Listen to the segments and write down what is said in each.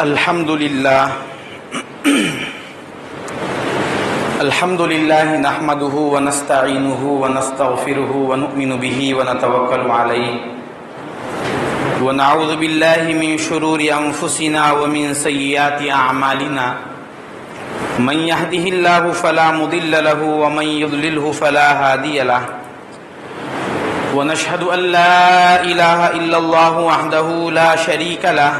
الحمد لله نحمده ونستعينه ونستغفره ونؤمن به ونتوكل عليه ونعوذ بالله من شرور أنفسنا ومن سيئات أعمالنا من يهده الله فلا مضل له ومن يضلله فلا هادي له ونشهد أن لا إله إلا الله وحده لا شريك له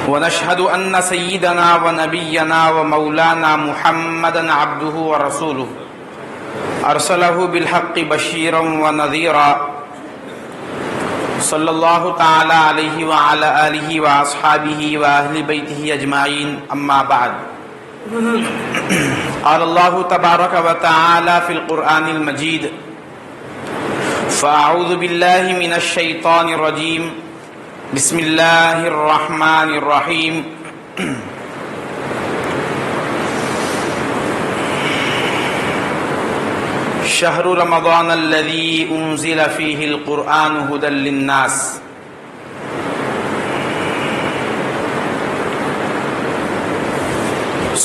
ونشهد أن سيدنا ونبينا ومولانا محمدا عبده ورسوله أرسله بالحق بشيرا ونذيرا صلى الله تعالى عليه وعلى آله وأصحابه وأهل بيته أجمعين أما بعد قال الله تبارك وتعالى في القرآن المجيد فأعوذ بالله من الشيطان الرجيم بسم الله الرحمن الرحيم شهر رمضان الذي أنزل فيه القرآن هدى للناس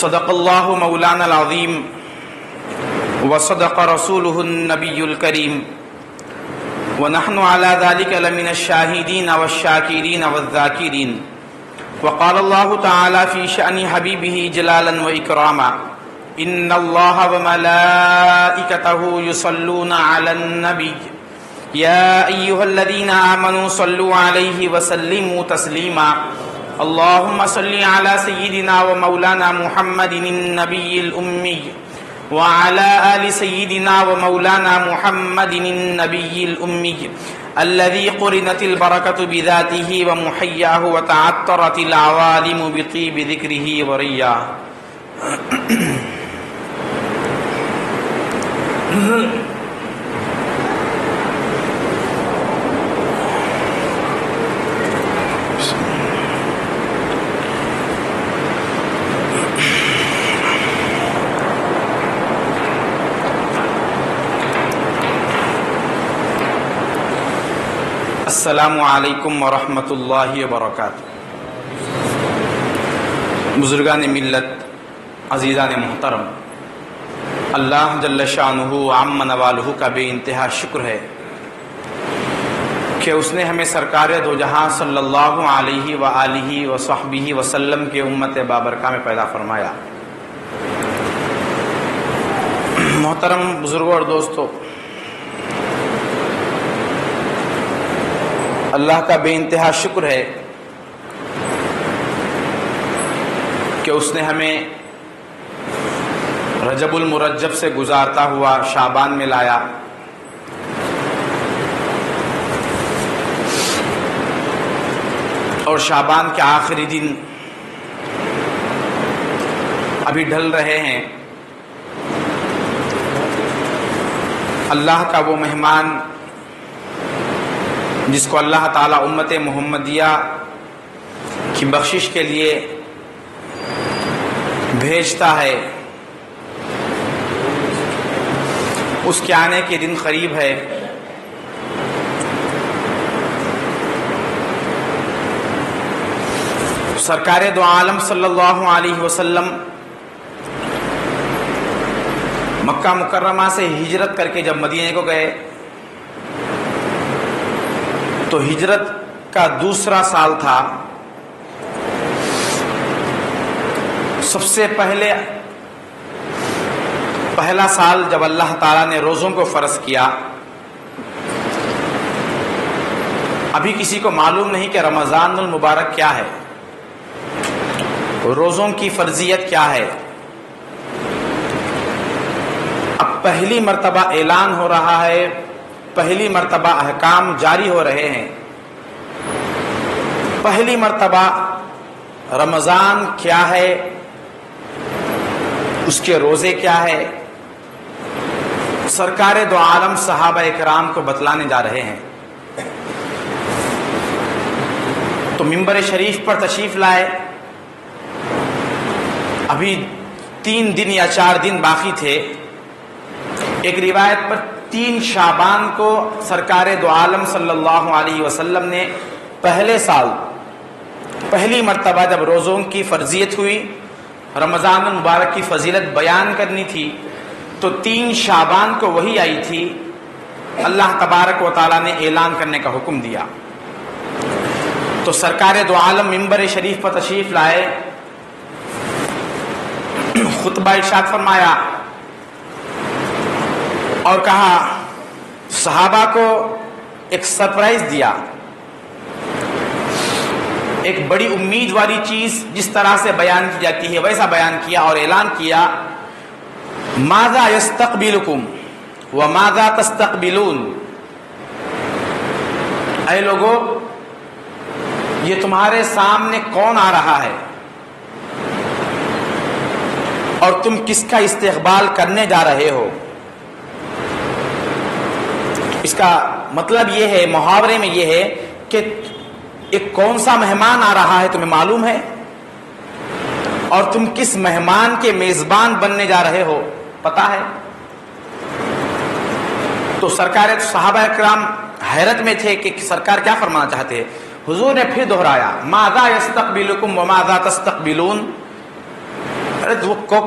صدق الله مولانا العظيم وصدق رسوله النبي الكريم ونحن على ذلك لمن الشاهدين والشاكرين والذاكرين وقال الله تعالى في شأن حبيبه جلالا وإكراما إن الله وملائكته يصلون على النبي يا أيها الذين آمنوا صلوا عليه وسلموا تسليما اللهم صل على سيدنا ومولانا محمد النبي الأمي وعلى آل سيدنا ومولانا محمد النبي الأمي الذي قرنت البركة بذاته ومحياه وتعطرت العوالم بطيب ذكره ورياه السلام علیکم ورحمۃ اللہ وبرکاتہ۔ بزرگان ملت، عزیزان محترم، اللہ جل شانہ عم نوالہ کا بے انتہا شکر ہے کہ اس نے ہمیں سرکار دو جہاں صلی اللہ علیہ وآلہ وصحبہ وسلم کے امت بابرکہ میں پیدا فرمایا۔ محترم بزرگوں اور دوستو، اللہ کا بے انتہا شکر ہے کہ اس نے ہمیں رجب المرجب سے گزارتا ہوا شعبان میں لایا، اور شعبان کے آخری دن ابھی ڈھل رہے ہیں۔ اللہ کا وہ مہمان جس کو اللہ تعالیٰ امت محمدیہ کی بخشش کے لیے بھیجتا ہے، اس کے آنے کے دن قریب ہے۔ سرکار دو عالم صلی اللہ علیہ وسلم مکہ مکرمہ سے ہجرت کر کے جب مدینے کو گئے تو ہجرت کا دوسرا سال تھا۔ سب سے پہلا سال جب اللہ تعالیٰ نے روزوں کو فرض کیا، ابھی کسی کو معلوم نہیں کہ رمضان المبارک کیا ہے، روزوں کی فرضیت کیا ہے۔ اب پہلی مرتبہ اعلان ہو رہا ہے، پہلی مرتبہ احکام جاری ہو رہے ہیں، پہلی مرتبہ رمضان کیا ہے، اس کے روزے کیا ہے، سرکار دو عالم صحابہ اکرام کو بتلانے جا رہے ہیں۔ تو منبر شریف پر تشریف لائے، ابھی 3 دن یا 4 دن باقی تھے۔ ایک روایت پر 3 شعبان کو سرکار دو عالم صلی اللہ علیہ وسلم نے پہلے سال پہلی مرتبہ جب روزوں کی فرضیت ہوئی، رمضان المبارک کی فضیلت بیان کرنی تھی، تو 3 شعبان کو وحی آئی تھی، اللہ تبارک و تعالیٰ نے اعلان کرنے کا حکم دیا۔ تو سرکار دو عالم ممبر شریف پر تشریف لائے، خطبہ ارشاد فرمایا اور کہا، صحابہ کو ایک سرپرائز دیا، ایک بڑی امید والی چیز جس طرح سے بیان کی جاتی ہے ویسا بیان کیا اور اعلان کیا، ماذا یستقبلکم وماذا تستقبلون، اے لوگو یہ تمہارے سامنے کون آ رہا ہے اور تم کس کا استقبال کرنے جا رہے ہو۔ اس کا مطلب یہ ہے، محاورے میں یہ ہے کہ ایک کون سا مہمان آ رہا ہے تمہیں معلوم ہے، اور تم کس مہمان کے میزبان بننے جا رہے ہو پتہ ہے۔ تو سرکار صحابہ کرام حیرت میں تھے کہ سرکار کیا فرمانا چاہتے ہیں۔ حضور نے پھر دہرایا، ماذا یستقبلکم وماذا تستقبلون،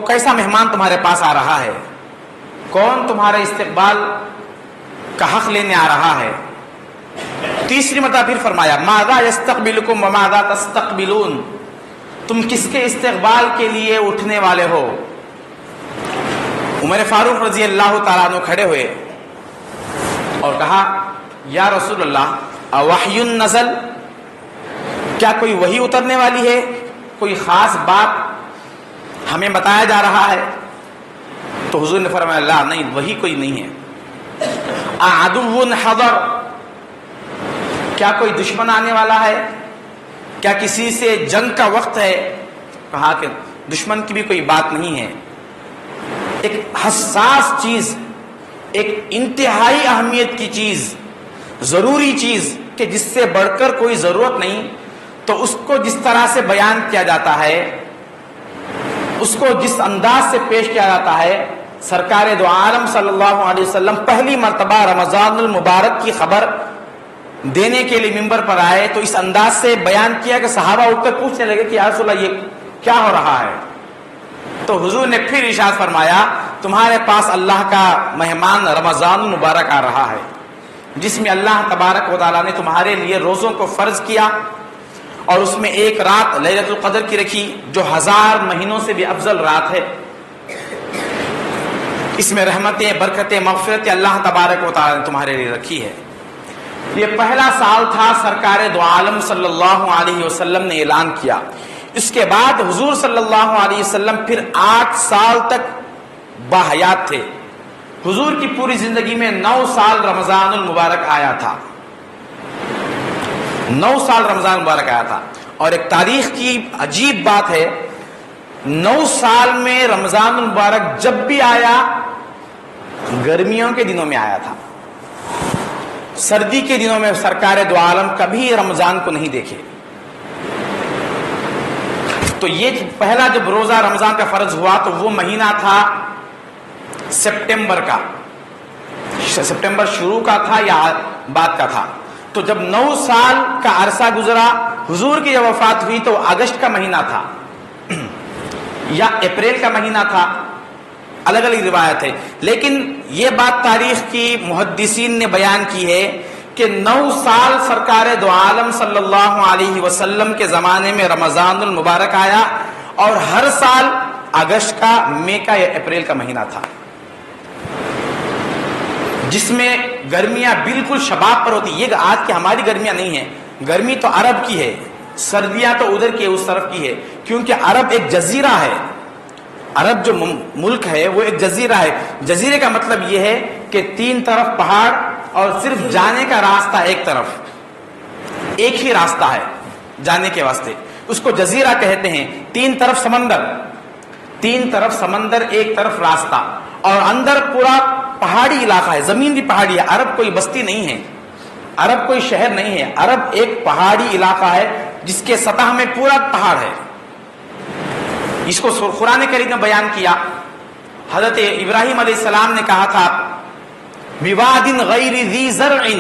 کیسا مہمان تمہارے پاس آ رہا ہے، کون تمہارے استقبال کا حق لینے آ رہا ہے۔ تیسری مرتبہ پھر فرمایا، ماذا یستقبلکم وماذا تستقبلون، تم کس کے استقبال کے لیے اٹھنے والے ہو۔ عمر فاروق رضی اللہ تعالیٰ عنہ کھڑے ہوئے اور کہا، یا رسول اللہ اوحی نزل، کیا کوئی وحی اترنے والی ہے، کوئی خاص بات ہمیں بتایا جا رہا ہے۔ تو حضور نے فرمایا، لا، نہیں، وحی کوئی نہیں ہے۔ اعدو حضر، کیا کوئی دشمن آنے والا ہے، کیا کسی سے جنگ کا وقت ہے۔ کہا کہ دشمن کی بھی کوئی بات نہیں ہے۔ ایک حساس چیز، ایک انتہائی اہمیت کی چیز، ضروری چیز کہ جس سے بڑھ کر کوئی ضرورت نہیں، تو اس کو جس طرح سے بیان کیا جاتا ہے، اس کو جس انداز سے پیش کیا جاتا ہے، سرکار دو عالم صلی اللہ علیہ وسلم پہلی مرتبہ رمضان المبارک کی خبر دینے کے لیے ممبر پر آئے تو اس انداز سے بیان کیا کہ صحابہ اٹھ کر پوچھنے لگے کہ یا رسول اللہ یہ کیا ہو رہا ہے۔ تو حضور نے پھر ارشاد فرمایا، تمہارے پاس اللہ کا مہمان رمضان المبارک آ رہا ہے، جس میں اللہ تبارک و تعالیٰ نے تمہارے لیے روزوں کو فرض کیا، اور اس میں ایک رات لیلۃ القدر کی رکھی جو 1000 مہینوں سے بھی افضل رات ہے۔ اس میں رحمتیں، برکتیں، مغفرتیں اللہ تبارک و تعالیٰ نے تمہارے لیے رکھی ہے۔ یہ پہلا سال تھا سرکار دو عالم صلی اللہ علیہ وسلم نے اعلان کیا۔ اس کے بعد حضور صلی اللہ علیہ وسلم پھر 8 سال تک باحیات تھے۔ حضور کی پوری زندگی میں 9 سال رمضان المبارک آیا تھا، 9 سال رمضان المبارک آیا تھا۔ اور ایک تاریخ کی عجیب بات ہے، 9 سال میں رمضان المبارک جب بھی آیا گرمیوں کے دنوں میں آیا تھا، سردی کے دنوں میں سرکار دو عالم کبھی رمضان کو نہیں دیکھے۔ تو یہ پہلا جب روزہ رمضان کا فرض ہوا تو وہ مہینہ تھا سپٹمبر کا، سپٹمبر شروع کا تھا یا بعد کا تھا۔ تو جب 9 سال کا عرصہ گزرا، حضور کی جب وفات ہوئی تو اگست کا مہینہ تھا یا اپریل کا مہینہ تھا، الگ الگ روایت ہے۔ لیکن یہ بات تاریخ کی محدثین نے بیان کی ہے کہ 9 سال سرکار دو عالم صلی اللہ علیہ وسلم کے زمانے میں رمضان المبارک آیا، اور ہر سال اگست کا، مئی کا یا اپریل کا مہینہ تھا، جس میں گرمیاں بالکل شباب پر ہوتی۔ یہ آج کی ہماری گرمیاں نہیں ہیں، گرمی تو عرب کی ہے، سردیاں تو ادھر کی اس طرف کی ہے، کیونکہ عرب ایک جزیرہ ہے۔ عرب جو ملک ہے وہ ایک جزیرہ ہے۔ جزیرے کا مطلب یہ ہے کہ 3 طرف پہاڑ اور صرف جانے کا راستہ ایک طرف، ایک ہی راستہ ہے جانے کے واسطے، اس کو جزیرہ کہتے ہیں۔ 3 طرف سمندر، 3 طرف سمندر، ایک طرف راستہ، اور اندر پورا پہاڑی علاقہ ہے، زمین بھی پہاڑی ہے۔ عرب کوئی بستی نہیں ہے، عرب کوئی شہر نہیں ہے، عرب ایک پہاڑی علاقہ ہے جس کے سطح میں پورا پہاڑ ہے۔ اس کو قرآن کریم نے بیان کیا۔ حضرت ابراہیم علیہ السلام نے کہا تھا، بِوَادٍ غَيْرِ ذِي زَرْعٍ،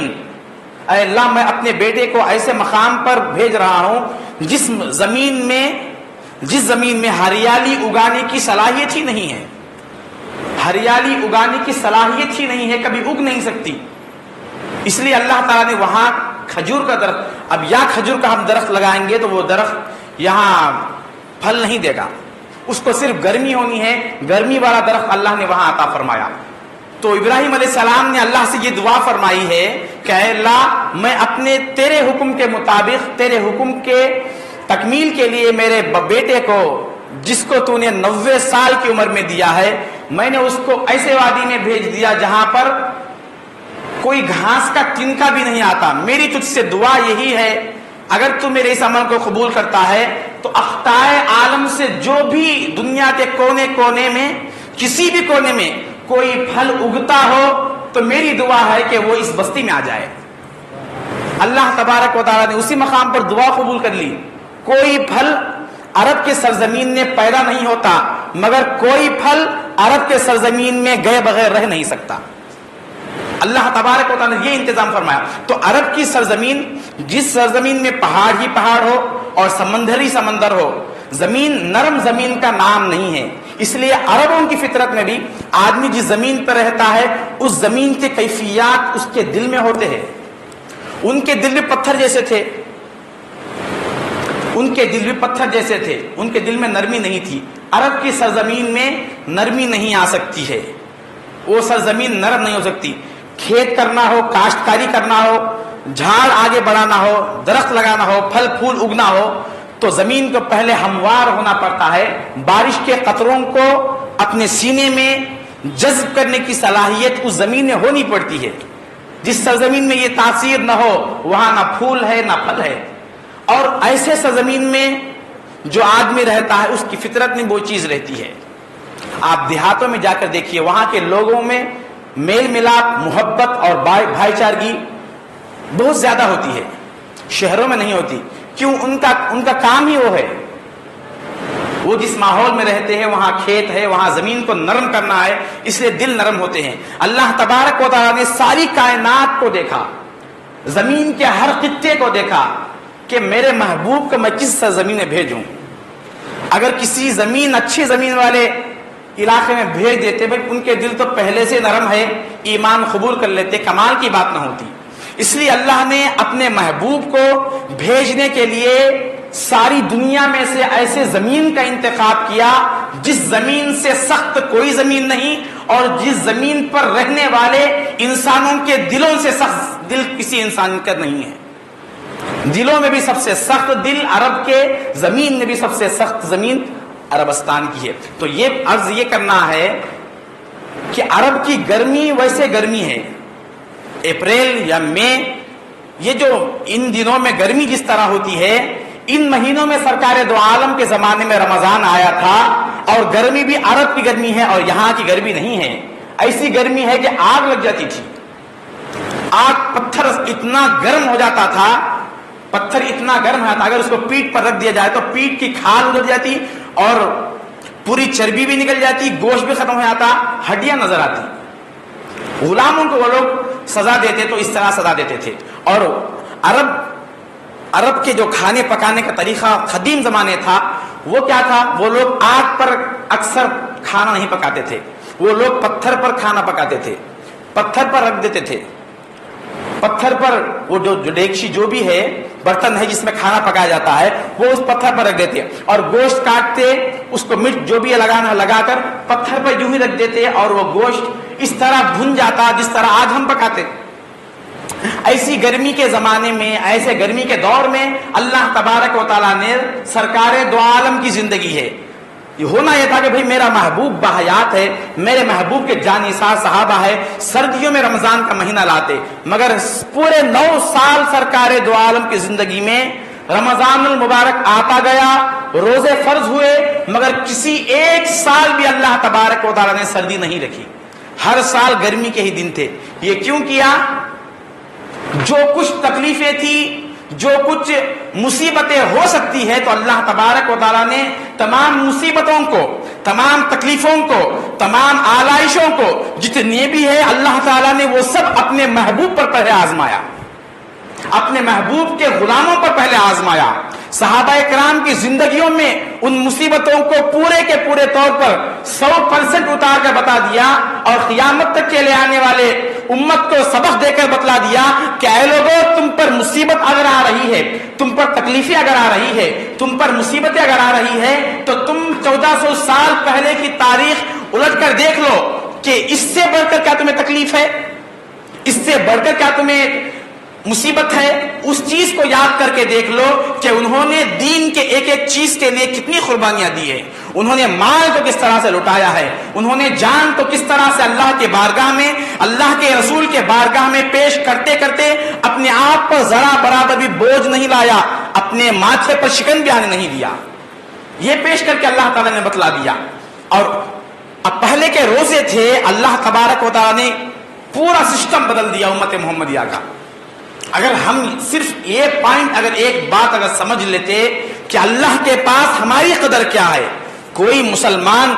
اے اللہ میں اپنے بیٹے کو ایسے مقام پر بھیج رہا ہوں جس زمین میں ہریالی اگانے کی صلاحیت ہی نہیں ہے، ہریالی اگانے کی صلاحیت ہی نہیں ہے، کبھی اگ نہیں سکتی، اس لیے اللہ تعالیٰ نے وہاں کھجور کا درخت، اب یا کھجور کا ہم درخت لگائیں گے تو وہ درخت یہاں پھل نہیں دے گا، اس کو صرف گرمی ہونی ہے، گرمی والا درخت اللہ نے وہاں عطا فرمایا۔ تو ابراہیم علیہ السلام نے اللہ سے یہ دعا فرمائی ہے کہ اے اللہ، میں اپنے تیرے حکم کے مطابق، تیرے حکم کے تکمیل کے لیے میرے بیٹے کو، جس کو تو نے 90 سال کی عمر میں دیا ہے، میں نے اس کو ایسے وادی میں بھیج دیا جہاں پر کوئی گھاس کا تنکا بھی نہیں آتا۔ میری تجھ سے دعا یہی ہے، اگر تو میرے اس عمل کو قبول کرتا ہے تو اقطار عالم سے جو بھی دنیا کے کونے کونے میں، کسی بھی کونے میں کوئی پھل اگتا ہو تو میری دعا ہے کہ وہ اس بستی میں آ جائے۔ اللہ تبارک و تعالیٰ نے اسی مقام پر دعا قبول کر لی۔ کوئی پھل عرب کے سرزمین میں پیدا نہیں ہوتا، مگر کوئی پھل عرب کے سرزمین میں گئے بغیر رہ نہیں سکتا۔ اللہ تبارک و تعالیٰ نے یہ انتظام فرمایا۔ تو عرب کی سرزمین، جس سرزمین میں پہاڑ ہی پہاڑ ہو اور سمندر ہی سمندر ہو، زمین نرم زمین کا نام نہیں ہے، اس لیے عربوں کی فطرت میں بھی آدمی جس زمین پر رہتا ہے اس زمین کے کیفیات اس کے دل میں ہوتے ہیں۔ ان کے دل بھی پتھر جیسے تھے، ان کے دل بھی پتھر جیسے تھے، ان کے دل میں نرمی نہیں تھی۔ عرب کی سرزمین میں نرمی نہیں آ سکتی ہے، وہ سرزمین نرم نہیں ہو سکتی۔ کھیت کرنا ہو، کاشتکاری کرنا ہو، جھاڑ آگے بڑھانا ہو، درخت لگانا ہو، پھل پھول اگنا ہو تو زمین کو پہلے ہموار ہونا پڑتا ہے، بارش کے قطروں کو اپنے سینے میں جذب کرنے کی صلاحیت اس زمین میں ہونی پڑتی ہے۔ جس سرزمین میں یہ تاثیر نہ ہو وہاں نہ پھول ہے نہ پھل ہے۔ اور ایسے سرزمین میں جو آدمی رہتا ہے اس کی فطرت میں وہ چیز رہتی ہے۔ آپ دیہاتوں میں جا کر دیکھیے، وہاں کے لوگوں میں میل ملاپ، محبت اور بھائی چارگی بہت زیادہ ہوتی ہے، شہروں میں نہیں ہوتی۔ کیوں؟ ان کا کام ہی وہ ہے، وہ جس ماحول میں رہتے ہیں وہاں کھیت ہے، وہاں زمین کو نرم کرنا ہے، اس لیے دل نرم ہوتے ہیں۔ اللہ تبارک و تعالیٰ نے ساری کائنات کو دیکھا، زمین کے ہر خطے کو دیکھا کہ میرے محبوب کو میں کس سرزمین میں بھیجوں۔ اگر کسی زمین، اچھی زمین والے علاقے میں بھیج دیتے، بھائی ان کے دل تو پہلے سے نرم ہے، ایمان قبول کر لیتے، کمال کی بات نہ ہوتی۔ اس لیے اللہ نے اپنے محبوب کو بھیجنے کے لیے ساری دنیا میں سے ایسے زمین کا انتخاب کیا جس زمین سے سخت کوئی زمین نہیں، اور جس زمین پر رہنے والے انسانوں کے دلوں سے سخت دل کسی انسان کا نہیں ہے۔ دلوں میں بھی سب سے سخت دل عرب کے، زمین میں بھی سب سے سخت زمین عربستان کی ہے۔ تو یہ عرض یہ کرنا ہے کہ عرب کی گرمی ویسے گرمی ہے، اپریل یا مئی، یہ جو ان دنوں میں گرمی جس طرح ہوتی ہے، ان مہینوں میں سرکار دو عالم کے زمانے میں رمضان آیا تھا، اور گرمی بھی عرب کی گرمی ہے اور یہاں کی گرمی نہیں ہے۔ ایسی گرمی ہے کہ آگ لگ جاتی تھی، آگ، پتھر اتنا گرم ہو جاتا تھا، پتھر اتنا گرم ہے، اگر اس کو پیٹ پر رکھ دیا جائے تو پیٹ کی کھال ادھر جاتی اور پوری چربی بھی نکل جاتی، گوشت بھی ختم ہو جاتا، ہڈیاں نظر آتی۔ غلاموں کو وہ لوگ سزا دیتے تو اس طرح سزا دیتے تھے۔ اور عرب کے جو کھانے پکانے کا طریقہ قدیم زمانے تھا وہ کیا تھا؟ وہ لوگ آگ پر اکثر کھانا نہیں پکاتے تھے، وہ لوگ پتھر پر کھانا پکاتے تھے، پتھر پر رکھ دیتے تھے، پتھر پر وہ جو ڈیگچی جو بھی ہے، برتن ہے جس میں کھانا پکایا جاتا ہے، وہ اس پتھر پر رکھ دیتے، اور گوشت کاٹتے، اس کو مرچ جو بھی لگانا لگا کر پتھر پر یوں ہی رکھ دیتے، اور وہ گوشت اس طرح بھن جاتا جس طرح آج ہم پکاتے۔ ایسی گرمی کے زمانے میں، ایسے گرمی کے دور میں اللہ تبارک و تعالیٰ نے سرکار دو عالم کی زندگی ہے، یہ ہونا یہ تھا کہ بھئی میرا محبوب باحیات ہے، میرے محبوب کے جانثار صحابہ ہے، سردیوں میں رمضان کا مہینہ لاتے، مگر پورے 9 سال سرکار دو عالم کی زندگی میں رمضان المبارک آتا گیا، روزے فرض ہوئے، مگر کسی ایک سال بھی اللہ تبارک و تعالیٰ نے سردی نہیں رکھی، ہر سال گرمی کے ہی دن تھے۔ یہ کیوں کیا؟ جو کچھ تکلیفیں تھی، جو کچھ مصیبتیں ہو سکتی ہے، تو اللہ تبارک و تعالیٰ نے تمام مصیبتوں کو، تمام تکلیفوں کو، تمام آلائشوں کو جتنی بھی ہے، اللہ تعالیٰ نے وہ سب اپنے محبوب پر پہلے آزمایا، اپنے محبوب کے غلاموں پر پہلے آزمایا، صحابہ کرام کی زندگیوں میں ان مصیبتوں کو پورے کے پورے طور پر 100% اتار کر بتا دیا اور قیامت تک کے لے آنے والے امت کو سبق دے کر بتلا دیا کہ اے لوگوں، تم پر مصیبت اگر آ رہی ہے، تم پر تکلیفیں اگر آ رہی ہے، تم پر مصیبتیں اگر آ رہی ہے، تو تم 1400 سال پہلے کی تاریخ الٹ کر دیکھ لو کہ اس سے بڑھ کر کیا تمہیں تکلیف ہے، اس سے بڑھ کر کیا تمہیں مصیبت ہے. اس چیز کو یاد کر کے دیکھ لو کہ انہوں نے دین کے ایک ایک چیز کے لیے کتنی قربانیاں دی ہیں. انہوں نے مال کو کس طرح سے لٹایا ہے، انہوں نے جان کو کس طرح سے اللہ کے بارگاہ میں، اللہ کے رسول کے بارگاہ میں پیش کرتے کرتے اپنے آپ پر ذرا برابر بھی بوجھ نہیں لایا، اپنے ماتھے پر شکن بھی آنے نہیں دیا. یہ پیش کر کے اللہ تعالیٰ نے بتلا دیا. اور اب پہلے کے روزے تھے، اللہ تبارک و تعالیٰ نے پورا سسٹم بدل دیا امت محمدیہ کا. اگر ہم صرف یہ پوائنٹ، اگر ایک بات اگر سمجھ لیتے کہ اللہ کے پاس ہماری قدر کیا ہے، کوئی مسلمان،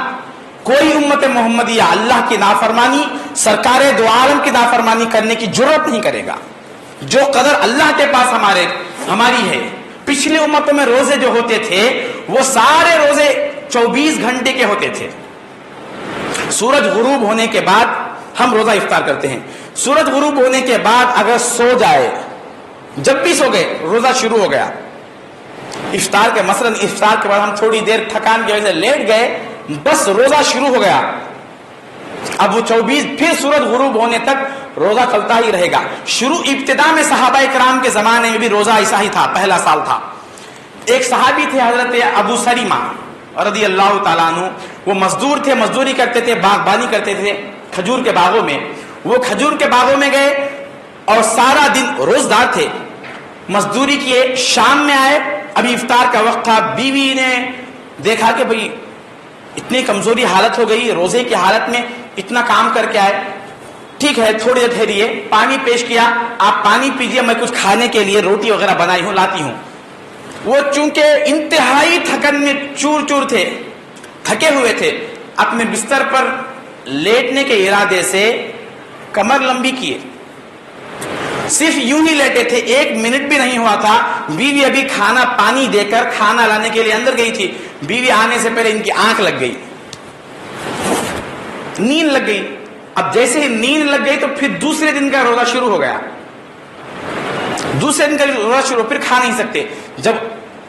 کوئی امت محمدیہ اللہ کی نافرمانی، سرکار دو عالم کی نافرمانی کرنے کی جرات نہیں کرے گا. جو قدر اللہ کے پاس ہماری ہے. پچھلی امتوں میں روزے جو ہوتے تھے وہ سارے روزے 24 گھنٹے کے ہوتے تھے. سورج غروب ہونے کے بعد ہم روزہ افطار کرتے ہیں. سورج غروب ہونے کے بعد اگر سو جائے، جب بھی سو گئے روزہ شروع ہو گیا. افطار کے مثلاً افطار کے بعد ہم تھوڑی دیر تھکان کی وجہ سے لیٹ گئے، بس روزہ شروع ہو گیا. اب وہ 24 پھر سورج غروب ہونے تک روزہ چلتا ہی رہے گا. ابتدا میں صحابہ کرام کے زمانے میں بھی روزہ ایسا ہی تھا. پہلا سال تھا. ایک صحابی تھے حضرت ابو سریمہ رضی اللہ تعالیٰ عنہ. وہ مزدور تھے، مزدوری کرتے تھے، باغبانی کرتے تھے کھجور کے باغوں میں. وہ کھجور کے باغوں میں گئے اور سارا دن روزدار تھے، مزدوری کیے. شام میں آئے، ابھی افطار کا وقت تھا. بیوی نے دیکھا کہ بھئی اتنی کمزوری حالت ہو گئی، روزے کی حالت میں اتنا کام کر کے آئے. ٹھیک ہے تھوڑی دیر ٹھہریے. پانی پیش کیا، آپ پانی پیجئے، میں کچھ کھانے کے لیے روٹی وغیرہ بنائی ہوں لاتی ہوں. وہ چونکہ انتہائی تھکن میں چور چور تھے، تھکے ہوئے تھے، اپنے بستر پر لیٹنے کے ارادے سے کمر لمبی کیے. صرف یوں ہی لیٹے تھے، 1 منٹ بھی نہیں ہوا تھا. بیوی ابھی کھانا پانی دے کر کھانا لانے کے لیے اندر گئی تھی. بیوی آنے سے پہلے ان کی آنکھ لگ گئی، نیند لگ گئی. اب جیسے ہی نیند لگ گئی تو پھر دوسرے دن کا روزہ شروع ہو گیا. دوسرے دن کا روزہ شروع، پھر کھا نہیں سکتے. جب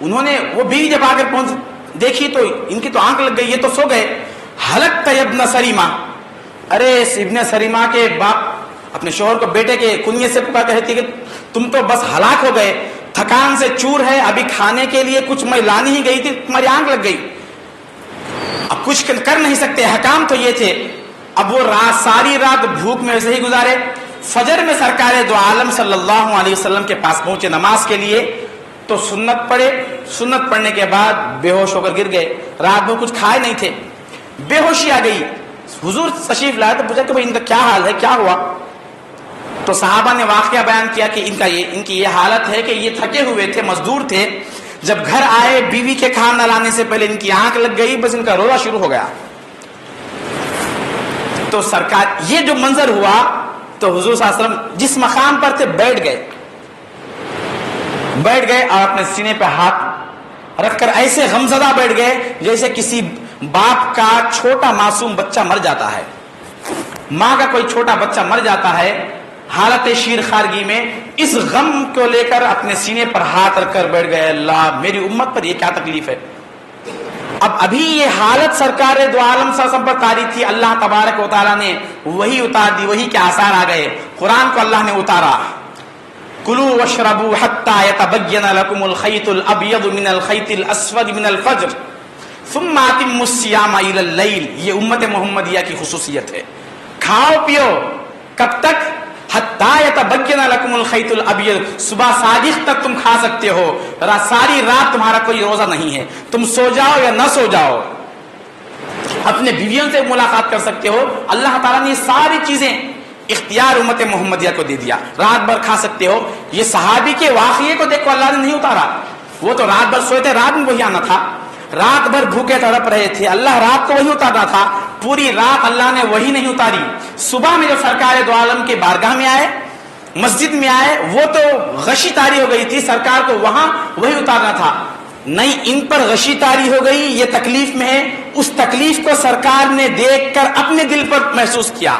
انہوں نے وہ بیوی جب آ کر پہنچ دیکھی تو ان کی تو آنکھ لگ گئی، یہ تو سو گئے. ہلکت ابن سریمہ، ارے ابن سریمہ کے باپ اپنے شوہر کو بیٹے کے کنیے سے پکار کہتی کہ تم تو بس ہلاک ہو گئے، تھکان سے چور ہے، ابھی کھانے کے لیے کچھ میں لانے ہی گئی تھی، تمہاری آنکھ لگ گئی، اب کچھ کر نہیں سکتے. حکام تو یہ تھے. اب وہ ساری رات بھوک میں ویسے ہی گزارے. فجر میں سرکار دو عالم صلی اللہ علیہ وسلم کے پاس پہنچے نماز کے لیے تو سنت پڑھے. سنت پڑھنے کے بعد بے ہوش ہو کر گر گئے. رات میں کچھ کھائے نہیں تھے، بے ہوشی آ گئی. حضور تشریف لائے تو پوچھا کہ بھائی ان کا کیا حال ہے، کیا ہوا؟ تو صحابہ نے واقعہ بیان کیا کہ ان کی یہ حالت ہے کہ یہ تھکے ہوئے تھے، مزدور تھے. جب گھر آئے بیوی کے کھانا لانے سے پہلے ان کی آنکھ لگ گئی، بس ان کا روزہ شروع ہو گیا. تو سرکار یہ جو منظر ہوا تو حضور صلی اللہ علیہ وسلم جس مقام پر تھے بیٹھ گئے اور اپنے سینے پہ ہاتھ رکھ کر ایسے غمزدہ بیٹھ گئے جیسے کسی باپ کا چھوٹا معصوم بچہ مر جاتا ہے، ماں کا کوئی چھوٹا بچہ مر جاتا ہے حالت شیر خارگی میں. اس غم کو لے کر اپنے سینے پر ہاتھ رکھ کر بیٹھ گئے، اللہ میری امت پر یہ کیا تکلیف ہے. اب ابھی یہ حالت سرکار دو عالم صلی اللہ علیہ وسلم پر طاری تھی. اللہ تبارک و تعالیٰ نے وہی اتار دی، وہی کے آثار آ گئے. قرآن کو اللہ نے اتارا، کلوا واشربوا حتى يتبين لكم الخيط الابيض من الخيط الاسود من الفجر ثم اتموا الصيام الى الليل. یہ امت محمدیہ کی خصوصیت ہے. کھاؤ پیو کب تک؟ حتی یتبین لکم الخیط الابیض، صبح صادق تک تم کھا سکتے ہو، ساری رات تمہارا کوئی روزہ نہیں ہے. تم سو جاؤ یا نہ سو جاؤ، اپنے بیویوں سے ملاقات کر سکتے ہو. اللہ تعالیٰ نے یہ ساری چیزیں اختیار امت محمدیہ کو دے دیا. رات بھر کھا سکتے ہو. یہ صحابی کے واقعے کو دیکھو اللہ نے نہیں اتارا. وہ تو رات بھر سوئے تھے، رات میں وہی آنا تھا. رات بھر بھوکے تڑپ رہے تھے، اللہ رات کو وہی اتارنا تھا. پوری رات اللہ نے وہی نہیں اتاری. صبح میں جب سرکار دو عالم کے بارگاہ میں آئے، مسجد میں آئے، وہ تو غشی طاری ہو گئی تھی، سرکار کو وہاں وہی اتارنا تھا. نہیں ان پر غشی طاری ہو گئی، یہ تکلیف میں ہے، اس تکلیف کو سرکار نے دیکھ کر اپنے دل پر محسوس کیا،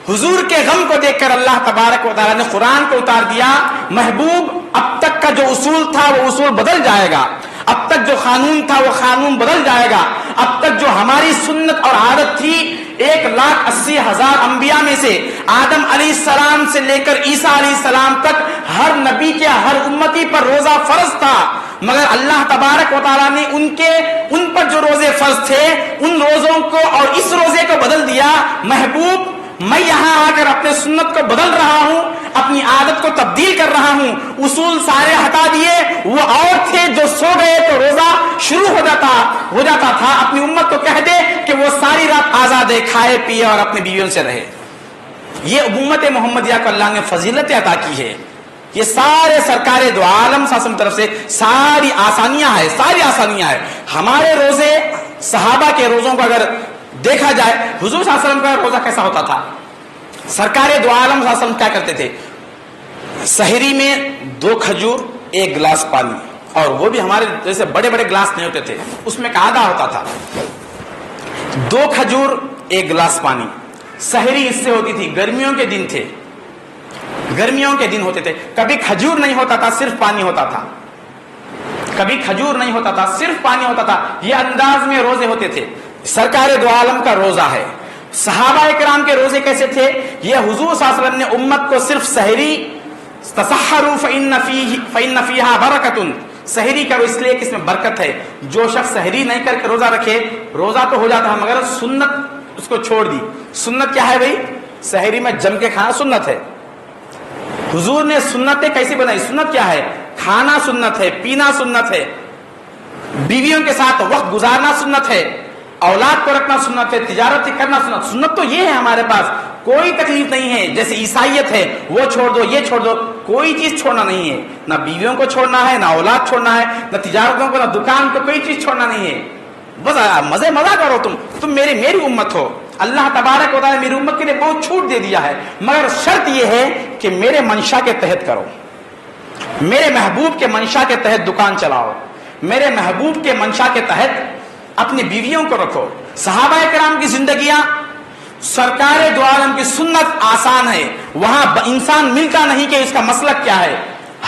حضور کے غم کو دیکھ کر اللہ تبارک و تعالیٰ نے قرآن کو اتار دیا، محبوب اب تک کا جو اصول تھا وہ اصول بدل جائے گا، اب تک جو قانون تھا وہ قانون بدل جائے گا، اب تک جو ہماری سنت اور عادت تھی 1,80,000 انبیاء میں سے آدم علیہ السلام سے لے کر عیسیٰ علیہ السلام تک ہر نبی کے ہر امتی پر روزہ فرض تھا، مگر اللہ تبارک و تعالیٰ نے ان پر جو روزے فرض تھے ان روزوں کو اور اس روزے کو بدل دیا۔ محبوب میں یہاں آ کر اپنے سنت کو بدل رہا ہوں، اپنی عادت کو تبدیل کر رہا ہوں، اصول سارے ہٹا دیے، وہ اور تھے جو سو گئے تو روزہ شروع ہو جاتا تھا، اپنی امت کو کہہ دے کہ وہ ساری رات آزاد ہے، کھائے پیے اور اپنی بیویوں سے رہے۔ یہ امت محمدیہ کو اللہ نے فضیلت عطا کی ہے، یہ سارے سرکار دو عالم صلی اللہ علیہ وسلم طرف سے ساری آسانیاں ہیں۔ ہمارے روزے صحابہ کے روزوں کو اگر دیکھا جائے، حضور صلی اللہ علیہ وسلم کا روزہ کیسا ہوتا تھا؟ سرکار دو عالم صلی اللہ علیہ وسلم کیا کرتے تھے؟ سحری میں 2 کھجور 1 گلاس پانی، اور وہ بھی ہمارے جیسے بڑے بڑے گلاس نہیں ہوتے تھے، اس میں ایک آدھا ہوتا تھا، 2 کھجور 1 گلاس پانی۔ سحری اس سے ہوتی تھی، گرمیوں کے دن تھے، گرمیوں کے دن ہوتے تھے، کبھی کھجور نہیں ہوتا تھا، صرف پانی ہوتا تھا، کبھی کھجور نہیں ہوتا تھا، صرف پانی ہوتا تھا، یہ انداز میں روزے ہوتے تھے۔ سرکار دو عالم کا روزہ ہے۔ صحابہ کرام کے روزے کیسے تھے؟ یہ حضور صلی اللہ علیہ وسلم نے امت کو صرف سحری، تسحروا فإن فيها برکۃ، سحری کرو اس لیے کہ اس میں برکت ہے۔ جو شخص سحری نہیں کر کے روزہ رکھے، روزہ تو ہو جاتا ہے مگر سنت اس کو چھوڑ دی۔ سنت کیا ہے بھائی؟ سحری میں جم کے کھانا سنت ہے۔ حضور نے سنتیں کیسی بنائی؟ سنت کیا ہے؟ کھانا سنت ہے، پینا سنت ہے، بیویوں کے ساتھ وقت گزارنا سنت ہے، اولاد کو رکھنا سنت ہے، تجارت کرنا سنت۔ سنت تو یہ ہے، ہمارے پاس کوئی تکلیف نہیں ہے۔ جیسے عیسائیت ہے، وہ چھوڑ دو، یہ چھوڑ دو، کوئی چیز چھوڑنا نہیں ہے، نہ بیویوں کو چھوڑنا ہے، نہ اولاد چھوڑنا ہے، نہ تجارتوں کو، نہ دکان کو، کوئی چیز چھوڑنا نہیں ہے۔ بس مزہ کرو، تم میری امت ہو۔ اللہ تبارک و تعالیٰ میری امت کے لیے بہت چھوٹ دے دیا ہے، مگر شرط یہ ہے کہ میرے منشا کے تحت کرو، میرے محبوب کے منشا کے تحت دکان چلاؤ، میرے محبوب کے منشا کے تحت اپنی بیویوں کو رکھو۔ صحابہ کرام کی زندگیاں، سرکار دو عالم کی سنت آسان ہے، وہاں انسان ملتا نہیں کہ اس کا مسلک کیا ہے۔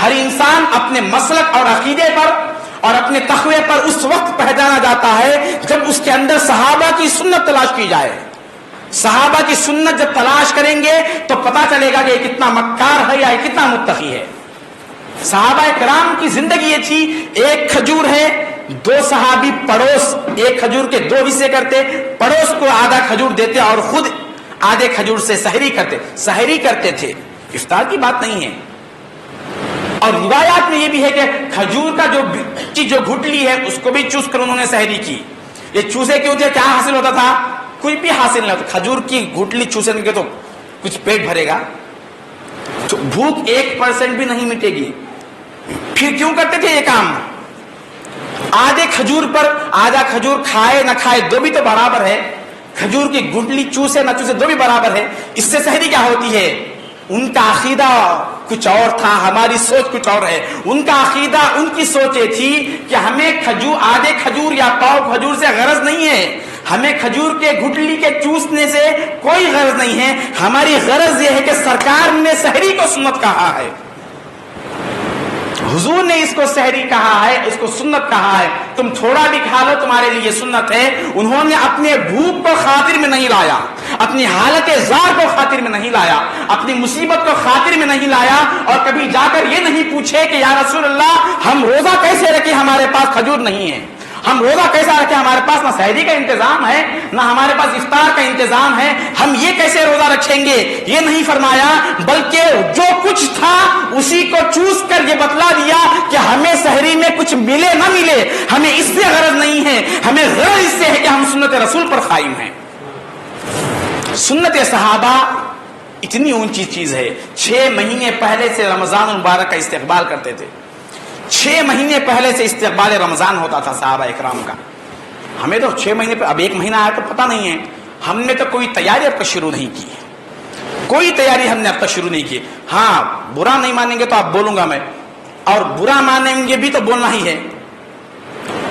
ہر انسان اپنے مسلک اور عقیدے پر اور اپنے تقوی پر اس وقت پہچانا جاتا ہے جب اس کے اندر صحابہ کی سنت تلاش کی جائے۔ صحابہ کی سنت جب تلاش کریں گے تو پتا چلے گا کہ یہ کتنا مکار ہے یا یہ کتنا متقی ہے۔ صحابہ کرام کی زندگی یہ تھی، 1 کھجور ہے، 2 صحابی پڑوس 1 کھجور کے 2 حصے کرتے، پڑوس کو آدھا کھجور دیتے اور خود آدھے کھجور سے سحری کرتے تھے۔ افطار کی بات نہیں ہے۔ اور روایات میں یہ بھی ہے کہ کھجور کا جو گھٹلی ہے اس کو بھی چوس کر انہوں نے سحری کی۔ یہ چوسے کیوں تھے؟ کیا حاصل ہوتا تھا؟ کوئی بھی حاصل نہیں ہوتا۔ کھجور کی گھٹلی چوسے گے تو کچھ پیٹ بھرے گا، بھوک 1% بھی نہیں مٹے گی۔ پھر کیوں کرتے تھے یہ کام؟ آدھے کھجور پر آدھا کھجور کھائے نہ کھائے 2 بھی تو برابر ہے، کھجور کی گھٹلی چوسے نہ چوسے 2 بھی برابر ہے۔ اس سے سحری کیا ہوتی ہے؟ ان کا عقیدہ کچھ اور تھا، ہماری سوچ کچھ اور ہے۔ ان کا عقیدہ، ان کی سوچ یہ تھی کہ ہمیں آدھے کھجور یا پاؤ کھجور سے غرض نہیں ہے، ہمیں کھجور کے گھٹلی کے چوسنے سے کوئی غرض نہیں ہے، ہماری غرض یہ ہے کہ سرکار نے سحری کو سنت کہا ہے، حضور نے اس کو سحری کہا ہے، اس کو سنت کہا ہے، تم تھوڑا بھی کھا لو تمہارے لیے سنت ہے۔ انہوں نے اپنے بھوک کو خاطر میں نہیں لایا، اپنی حالت زار کو خاطر میں نہیں لایا، اپنی مصیبت کو خاطر میں نہیں لایا، اور کبھی جا کر یہ نہیں پوچھے کہ یا رسول اللہ ہم روزہ کیسے رکھیں، ہمارے پاس کھجور نہیں ہے، ہم روزہ کیسا رکھیں، ہمارے پاس نہ سحری کا انتظام ہے نہ ہمارے پاس افطار کا انتظام ہے، ہم یہ کیسے روزہ رکھیں گے، یہ نہیں فرمایا، بلکہ جو کچھ تھا اسی کو چوس کر یہ بتلا دیا کہ ہمیں سحری میں کچھ ملے نہ ملے، ہمیں اس سے غرض نہیں ہے، ہمیں غرض اس سے ہے کہ ہم سنت رسول پر قائم ہیں۔ سنت صحابہ اتنی اونچی چیز ہے، 6 مہینے پہلے سے رمضان المبارک کا استقبال کرتے تھے، 6 مہینے پہلے سے استقبال رمضان ہوتا تھا صحابہ اکرام کا۔ ہمیں تو 6 مہینے پہ، اب 1 مہینہ آیا تو پتہ نہیں ہے، ہم نے تو کوئی تیاری اب تک شروع نہیں کی، کوئی تیاری ہم نے اب تک شروع نہیں کی۔ ہاں برا نہیں مانیں گے تو آپ بولوں گا میں، اور برا مانیں گے بھی تو بولنا ہی ہے،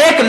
1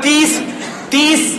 30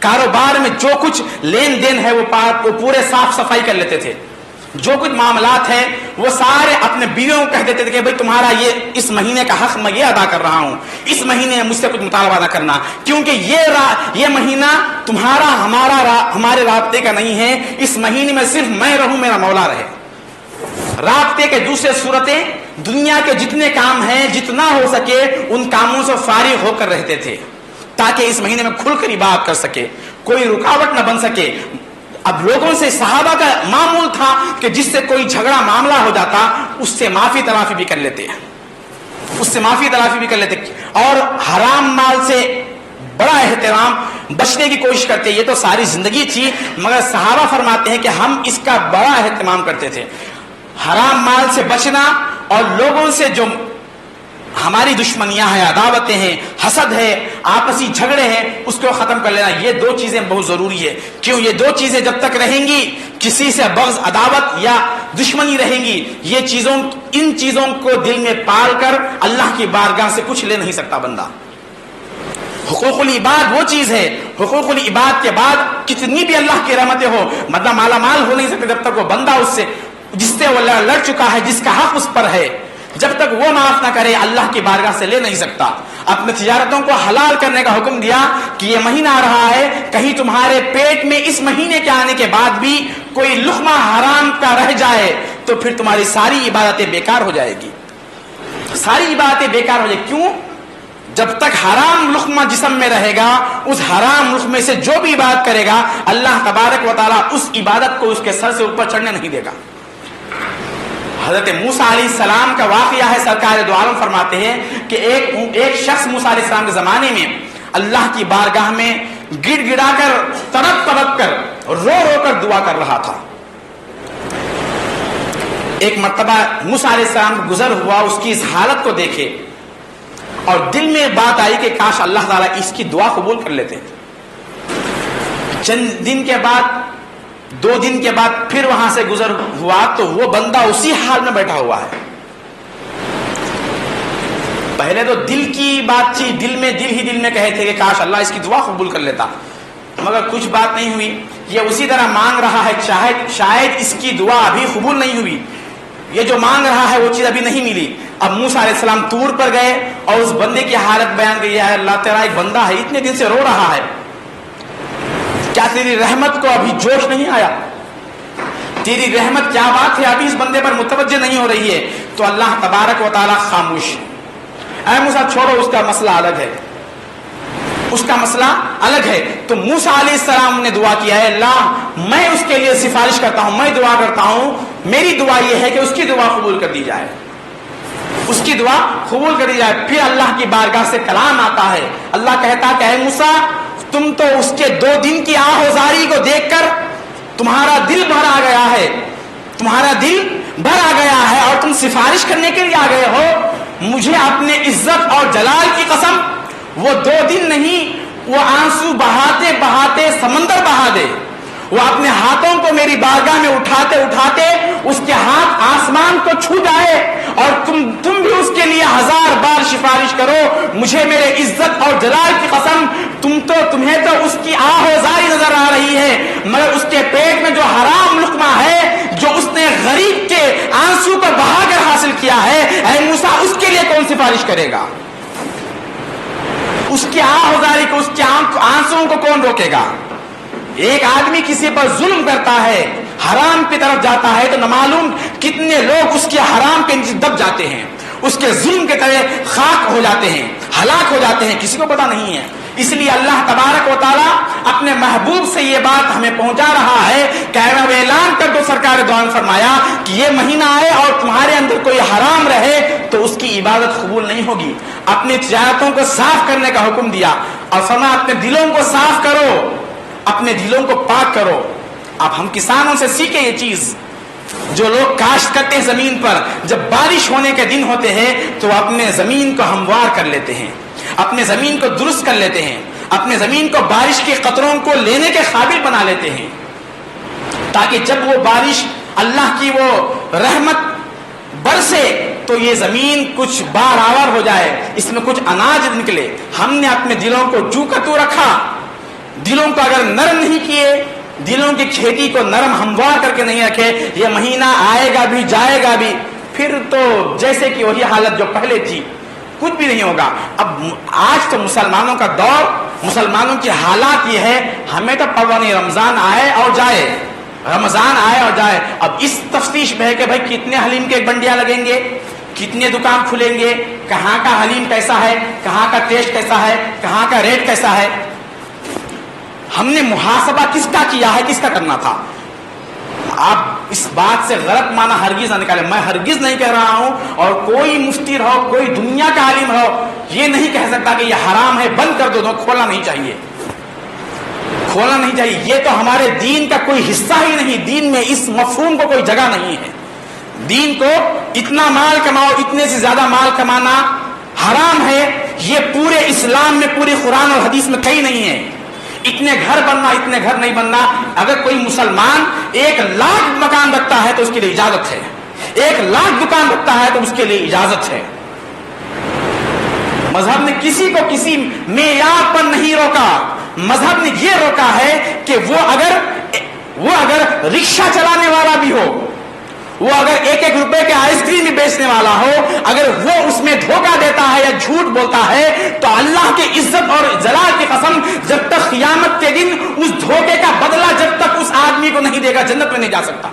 کاروبار میں جو کچھ لین دین ہے وہ پورے صاف صفائی کر لیتے تھے. جو کچھ معاملات ہیں وہ سارے اپنے بیویوں کو کہہ دیتے تھے کہ بھائی تمہارا یہ اس مہینے کا حق میں یہ ادا کر رہا ہوں, اس مہینے مجھ سے کچھ مطالبہ نہ کرنا, کیونکہ یہ مہینہ تمہارا ہمارے رابطے کا نہیں ہے. اس مہینے میں صرف میں رہوں, میرا مولا رہے. رابطے کے دوسرے صورتیں دنیا کے جتنے کام ہیں جتنا ہو سکے ان کاموں سے فارغ ہو کر رہتے تھے تاکہ اس مہینے میں کھل کر عبادت کر سکے, کوئی رکاوٹ نہ بن سکے. اب لوگوں سے صحابہ کا معمول تھا کہ جس سے کوئی جھگڑا معاملہ ہو جاتا اس سے معافی تلافی بھی کر لیتے, اور حرام مال سے بڑا احترام بچنے کی کوشش کرتے. یہ تو ساری زندگی تھی, مگر صحابہ فرماتے ہیں کہ ہم اس کا بڑا اہتمام کرتے تھے. حرام مال سے بچنا اور لوگوں سے جو ہماری دشمنیاں ہیں, عداوتیں ہیں, حسد ہے, آپسی جھگڑے ہیں, اس کو ختم کر لینا. یہ دو چیزیں بہت ضروری ہے. کیوں؟ یہ دو چیزیں جب تک رہیں گی, کسی سے بغض, عداوت یا دشمنی رہیں گی, ان چیزوں کو دل میں پال کر اللہ کی بارگاہ سے کچھ لے نہیں سکتا بندہ. حقوق العباد وہ چیز ہے, حقوق العباد کے بعد کتنی بھی اللہ کی رحمتیں ہو, بندہ مالا مال ہو نہیں سکتا جب تک وہ بندہ اس سے جس سے وہ لڑ چکا ہے, جس کا حق اس پر ہے, جب تک وہ معاف نہ کرے اللہ کی بارگاہ سے لے نہیں سکتا. اپنے تجارتوں کو حلال کرنے کا حکم دیا کہ یہ مہینہ آ رہا ہے, کہیں تمہارے پیٹ میں اس مہینے کے آنے کے بعد بھی کوئی لقمہ حرام کا رہ جائے تو پھر تمہاری ساری عبادتیں بیکار ہو جائے گی, ساری عبادتیں بیکار ہو جائے. کیوں؟ جب تک حرام لقمہ جسم میں رہے گا, اس حرام لقمے سے جو بھی عبادت کرے گا اللہ تبارک و تعالیٰ اس عبادت کو اس کے سر سے اوپر چڑھنے نہیں دے گا. حضرت موسیٰ علیہ السلام کا واقعہ ہے, سرکار دو عالم فرماتے ہیں کہ ایک شخص موسیٰ علیہ السلام کے زمانے میں اللہ کی بارگاہ میں گڑ گڑا کر, تڑپ تڑپ کر, رو رو کر دعا کر رہا تھا. ایک مرتبہ موسیٰ علیہ السلام گزر ہوا, اس کی اس حالت کو دیکھے اور دل میں بات آئی کہ کاش اللہ تعالیٰ اس کی دعا قبول کر لیتے. چند دن کے بعد, 2 دن کے بعد پھر وہاں سے گزر ہوا تو وہ بندہ اسی حال میں بیٹھا ہوا ہے. پہلے تو دل کی بات تھی, دل میں کہے تھے کہ کاش اللہ اس کی دعا قبول کر لیتا, مگر کچھ بات نہیں ہوئی. یہ اسی طرح مانگ رہا ہے, شاید اس کی دعا ابھی قبول نہیں ہوئی, یہ جو مانگ رہا ہے وہ چیز ابھی نہیں ملی. اب موسیٰ علیہ السلام طور پر گئے اور اس بندے کی حالت بیان کی ہے, اللہ تیرا ایک بندہ ہے اتنے دن سے رو رہا ہے, کیا تیری رحمت کو ابھی جوش نہیں آیا؟ تیری رحمت کیا بات ہے ابھی اس بندے پر متوجہ نہیں ہو رہی ہے؟ تو اللہ تبارک و تعالیٰ خاموش. اے موسیٰ چھوڑو, اس کا مسئلہ الگ ہے, اس کا مسئلہ الگ ہے. تو موسیٰ علیہ السلام نے دعا کیا ہے, اللہ میں اس کے لیے سفارش کرتا ہوں, میں دعا کرتا ہوں, میری دعا یہ ہے کہ اس کی دعا قبول کر دی جائے, اس کی دعا قبول کر دی جائے. پھر اللہ کی بارگاہ سے کلام آتا ہے, اللہ کہتا کہ اے موسیٰ تم تو اس کے 2 دن کی آہوزاری کو دیکھ کر تمہارا دل بھر آ گیا ہے, تمہارا دل بھر آ گیا ہے اور تم سفارش کرنے کے لیے آ گئے ہو. مجھے اپنے عزت اور جلال کی قسم, وہ 2 دن نہیں, وہ آنسو بہاتے بہاتے سمندر بہا دے, وہ اپنے ہاتھوں کو میری بارگاہ میں اٹھاتے اٹھاتے اس کے ہاتھ آسمان کو چھو جائے اور تم بھی اس کے لیے 1000 بار سفارش کرو. مجھے میرے عزت اور جلال کی قسم, تمہیں تو اس کی آہوزاری نظر آ رہی ہے, مگر اس کے پیٹ میں جو حرام لقمہ ہے جو اس نے غریب کے آنسو کو بہا کر حاصل کیا ہے, اے موسیٰ اس کے لیے کون سفارش کرے گا؟ اس کی آہوزاری کو, اس کے آنسوؤں کو کون روکے گا؟ ایک آدمی کسی پر ظلم کرتا ہے, حرام کی طرف جاتا ہے, تو نہ معلوم کتنے لوگ اس کے حرام کے نیچے دب جاتے ہیں, اس کے ظلم کے تلے خاک ہو جاتے ہیں, ہلاک ہو جاتے ہیں, کسی کو پتا نہیں ہے. اس لیے اللہ تبارک و تعالیٰ اپنے محبوب سے یہ بات ہمیں پہنچا رہا ہے کہ اعلان کر دو, سرکار دو عالم فرمایا کہ یہ مہینہ آئے اور تمہارے اندر کوئی حرام رہے تو اس کی عبادت قبول نہیں ہوگی. اپنی تجارتوں کو صاف کرنے کا حکم دیا اور فرمایا اپنے دلوں کو صاف کرو, اپنے دلوں کو پاک کرو. اب ہم کسانوں سے سیکھیں یہ چیز, جو لوگ کاشت کرتے ہیں زمین پر, جب بارش ہونے کے دن ہوتے ہیں تو اپنے زمین کو ہموار کر لیتے ہیں, اپنے زمین کو درست کر لیتے ہیں, اپنے زمین کو بارش کے قطروں کو لینے کے قابل بنا لیتے ہیں, تاکہ جب وہ بارش اللہ کی وہ رحمت برسے تو یہ زمین کچھ بار آور ہو جائے, اس میں کچھ اناج نکلے. ہم نے اپنے دلوں کو جو کا تو رکھا, دلوں کو اگر نرم نہیں کیے، دلوں کی کھیتی کو نرم ہموار کر کے نہیں رکھے، یہ مہینہ آئے گا بھی جائے گا بھی، پھر تو جیسے کہ وہی حالت جو پہلے تھی، کچھ بھی نہیں ہوگا۔ اب آج تو مسلمانوں کا دور، مسلمانوں کی حالات یہ ہے، ہمیں تو پرواہ نہیں، رمضان آئے اور جائے، رمضان آئے اور جائے۔ اب اس تفتیش میں ہے کہ بھائی کتنے حلیم کے بنڈیاں لگیں گے، کتنے دکان کھلیں گے، کہاں کا حلیم کیسا ہے، کہاں کا ٹیسٹ کیسا ہے، کہاں کا ریٹ کیسا ہے۔ ہم نے محاسبہ کس کا کیا ہے، کس کا کرنا تھا؟ آپ اس بات سے غلط معنی ہرگز نہ نکالیں، میں ہرگز نہیں کہہ رہا ہوں، اور کوئی مفتی رہو، کوئی دنیا کا عالم رہو، یہ نہیں کہہ سکتا کہ یہ حرام ہے بند کر دو، کھولنا نہیں چاہیے، کھولنا نہیں چاہیے۔ یہ تو ہمارے دین کا کوئی حصہ ہی نہیں، دین میں اس مفہوم کو کوئی جگہ نہیں ہے۔ دین کو اتنا مال کماؤ، اتنے سے زیادہ مال کمانا حرام ہے، یہ پورے اسلام میں، پوری قرآن اور حدیث میں کہیں نہیں ہے۔ اتنے گھر بننا، اتنے گھر نہیں بننا۔ اگر کوئی مسلمان 1,00,000 مکان رکھتا ہے تو اس کے لیے اجازت ہے، 1,00,000 دکان رکھتا ہے تو اس کے لیے اجازت ہے۔ مذہب نے کسی کو کسی معیار پر نہیں روکا، مذہب نے یہ روکا ہے کہ وہ اگر رکشہ چلانے والا بھی ہو، وہ اگر 1-1 روپے کے آئس کریم بھی بیچنے والا ہو، اگر وہ اس میں دھوکہ دیتا ہے یا جھوٹ بولتا ہے تو اللہ کی عزت اور جلال کی قسم، جب تک قیامت کے دن اس دھوکے کا بدلہ جب تک اس آدمی کو نہیں دے گا، جنت میں نہیں جا سکتا۔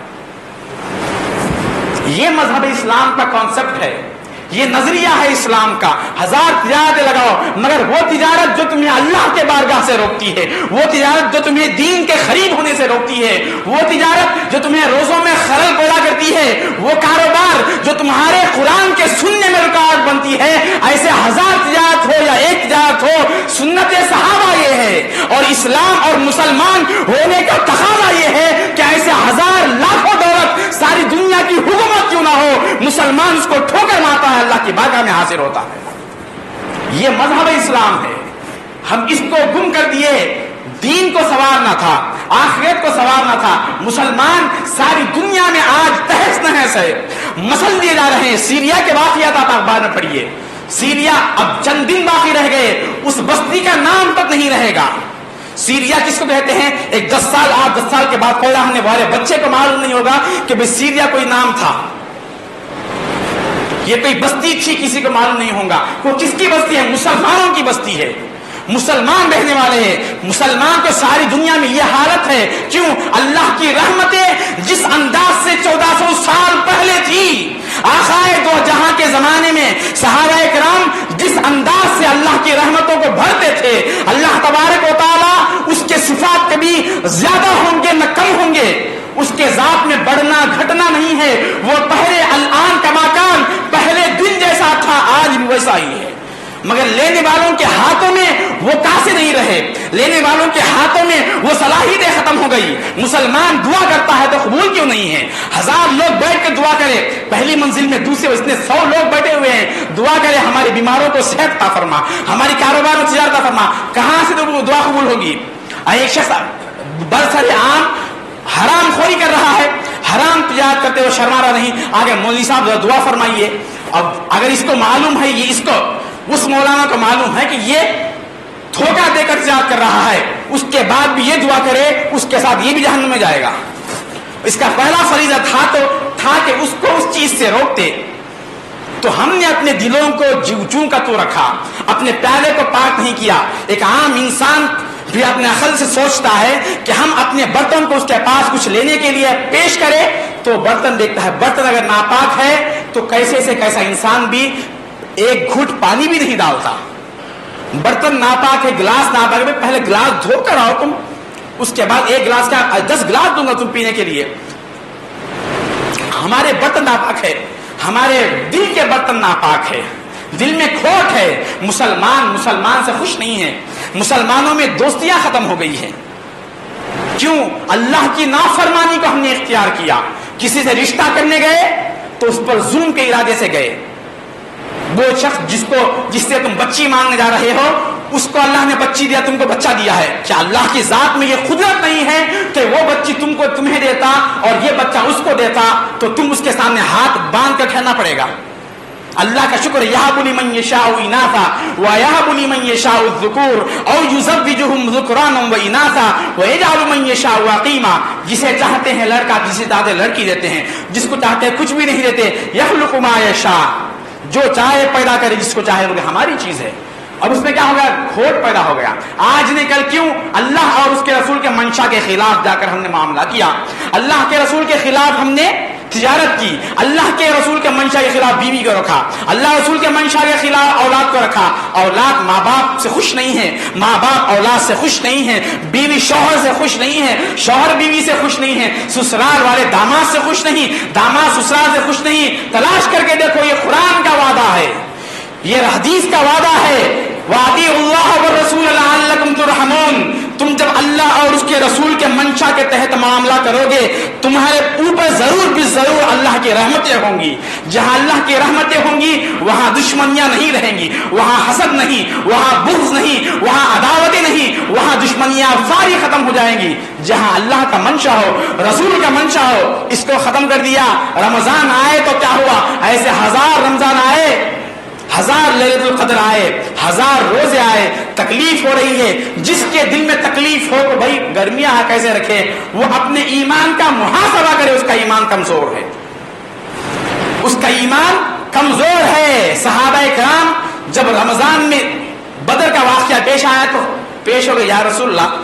یہ مذہب اسلام کا کانسیپٹ ہے، یہ نظریہ ہے اسلام کا۔ 1000 تجارتیں لگاؤ، مگر وہ تجارت جو تمہیں اللہ کے بارگاہ سے روکتی ہے، وہ تجارت جو تمہیں دین کے قریب ہونے سے روکتی ہے، وہ تجارت جو تمہیں روزوں میں خلل پیدا کرتی ہے، وہ کاروبار جو تمہارے قرآن کے سننے میں رکاوٹ بنتی ہے، ایسے 1000 تجارت ہو یا 1 تجارت ہو، سنت صحابہ یہ ہے، اور اسلام اور مسلمان ہونے کا تقاضا یہ ہے کہ ایسے 1000 لاکھوں دولت ساری دنیا کی حکومت کیوں نہ ہو، مسلمان اس کو ٹھوکر مارتا ہے، اللہ کی بارگاہ میں حاضر ہوتا ہے۔ یہ مذہب اسلام ہے۔ ہم اس کو گم کر دیے، دین کو سنوارنا تھا، آخرت کو سنوارنا تھا۔ مسلمان ساری دنیا میں آج تہس نہس ہے، مسل دیے جا رہے ہیں۔ سیریا کے واقعات آپ اخبار میں پڑھیے، سیریا اب چند دن باقی رہ گئے، اس بستی کا نام تک نہیں رہے گا۔ سیریا کس کو کہتے ہیں؟ ایک 10 سال 10 سال کے بعد پیدا ہونے والے بچے کو معلوم نہیں ہوگا کہ بھئی سیریا کوئی نام تھا، یہ کوئی بستی تھی، کسی کو معلوم نہیں ہوگا۔ وہ کس کی بستی ہے؟ مسلمانوں کی بستی ہے، مسلمان رہنے والے ہیں۔ مسلمان کو ساری دنیا میں یہ حالت ہے، کیوں؟ اللہ کی رحمتیں جس انداز سے 1400 سال پہلے تھی، آقائے دو جہاں کے زمانے میں صحابہ کرام جس انداز سے اللہ کی رحمتوں کو بھرتے تھے، اللہ تبارک و تعالی اس کے صفات کبھی زیادہ ہوں گے نہ کم ہوں گے، اس کے ذات میں بڑھنا گھٹنا نہیں ہے۔ وہ پہلے الان کا مکان پہلے دن جیسا تھا، آج بھی ویسا ہی ہے، مگر لینے والوں کے ہاتھوں میں وہ کاسے نہیں رہے، لینے والوں کے ہاتھوں میں وہ صلاحیتیں ختم ہو گئی۔ مسلمان دعا کرتا ہے تو قبول کیوں نہیں ہے؟ 1000 لوگ بیٹھ کے دعا کرے، پہلی منزل میں دوسرے اتنے 100 لوگ بیٹھے ہوئے ہیں، دعا کرے ہمارے بیماروں کو صحت عطا فرما، ہماری کاروبار میں تجارت عطا فرما، کہاں سے دعا قبول ہوگی؟ ایک شخص برسر عام حرام خوری کر رہا ہے، حرام تجارت کرتے ہوئے شرما رہا نہیں، آگے مولوی صاحب دعا فرمائیے۔ اب اگر اس کو معلوم ہے، یہ اس کو اس مولانا کو معلوم ہے کہ یہ دھوکہ دے کر تجارت کر رہا ہے، اس کے بعد بھی یہ دعا کرے، اس کے ساتھ یہ بھی جہنم میں جائے گا۔ اس کا پہلا فریضہ تھا کہ اس کو اس چیز سے روکتے۔ تو ہم نے اپنے دلوں کو چوں کا تو رکھا، اپنے پیالے کو پاک نہیں کیا۔ ایک عام انسان بھی اپنے عقل سے سوچتا ہے کہ ہم اپنے برتن کو اس کے پاس کچھ لینے کے لیے پیش کرے تو برتن دیکھتا ہے، برتن اگر ناپاک ہے تو کیسے سے کیسا انسان بھی ایک گھٹ پانی بھی نہیں ڈالتا۔ برتن ناپاک ہے، گلاس ناپاک ہے، پہلے گلاس دھو کر آؤ تم، اس کے بعد 1 گلاس کا 10 گلاس دوں گا تم پینے کے لیے۔ ہمارے برتن ناپاک ہے، ہمارے دل کے برتن ناپاک ہے، دل میں کھوٹ ہے۔ مسلمان سے خوش نہیں ہے، مسلمانوں میں دوستیاں ختم ہو گئی ہیں۔ کیوں؟ اللہ کی نافرمانی کو ہم نے اختیار کیا۔ کسی سے رشتہ کرنے گئے تو اس پر ظلم کے ارادے سے گئے۔ وہ شخص جس سے تم بچی مانگنے جا رہے ہو، اس کو اللہ نے بچی دیا، تم کو بچہ دیا ہے، کیا اللہ کی ذات میں یہ قدرت نہیں ہے کہ وہ بچی تمہیں دیتا اور یہ بچہ اس کو دیتا تو تم اس کے سامنے ہاتھ باندھ کر کھڑنا پڑے گا؟ اللہ کا شکر یہب لمن یشاء اناثا ویہب لمن یشاء الذکور او یزوجہم ذکرانا واناثا ویجعل من یشاء عقیما. جسے چاہتے ہیں لڑکا, جسے چاہتے ہیں لڑکی دیتے ہیں, جس کو چاہتے ہیں کچھ بھی نہیں دیتے. یخلق ما یشاء, جو چاہے پیدا کرے, جس کو چاہے. ہماری چیز ہے. اب اس میں کیا ہو گیا؟ کھوٹ پیدا ہو گیا. آج نے کل کیوں اللہ اور اس کے رسول کے منشا کے خلاف جا کر ہم نے معاملہ کیا, اللہ کے رسول کے خلاف ہم نے تجارت کی, اللہ کے رسول کے منشا کے خلاف بیوی کو رکھا, اللہ رسول کے منشا کے خلاف اولاد کو رکھا. اولاد ماں باپ سے خوش نہیں ہے, ماں باپ اولاد سے خوش نہیں ہے, بیوی شوہر سے خوش نہیں ہے, شوہر بیوی سے خوش نہیں ہے, سسرال والے داماد سے خوش نہیں, داماد سسرال سے خوش نہیں. تلاش کر کے دیکھو, یہ قرآن کا وعدہ ہے, یہ حدیث کا وعدہ ہے. وَأَطِيعُوا اللَّهَ وَالرَّسُولَ لَعَلَّكُمْ تُرْحَمُونَ. تم جب اللہ اور اس کے رسول کے منشا کے تحت معاملہ کرو گے, تمہارے اوپر ضرور بھی ضرور اللہ کی رحمتیں ہوں گی. جہاں اللہ کی رحمتیں ہوں گی وہاں دشمنیاں نہیں رہیں گی, وہاں حسد نہیں, وہاں بغض نہیں, وہاں عداوتیں نہیں, وہاں دشمنیاں ساری ختم ہو جائیں گی. جہاں اللہ کا منشا ہو, رسول کا منشا ہو, اس کو ختم کر دیا. رمضان آئے تو کیا ہوا؟ ایسے 1000 رمضان آئے, 1000 لیلۃ القدر آئے, 1000 روزے آئے, تکلیف ہو رہی ہے. جس کے دل میں تکلیف ہو تو بھائی گرمیاں کیسے رکھے, وہ اپنے ایمان کا محاسبہ کرے. اس کا ایمان کمزور ہے, اس کا ایمان کمزور ہے. صحابہ کرام جب رمضان میں بدر کا واقعہ پیش آیا تو پیش ہو گئے, یا رسول اللہ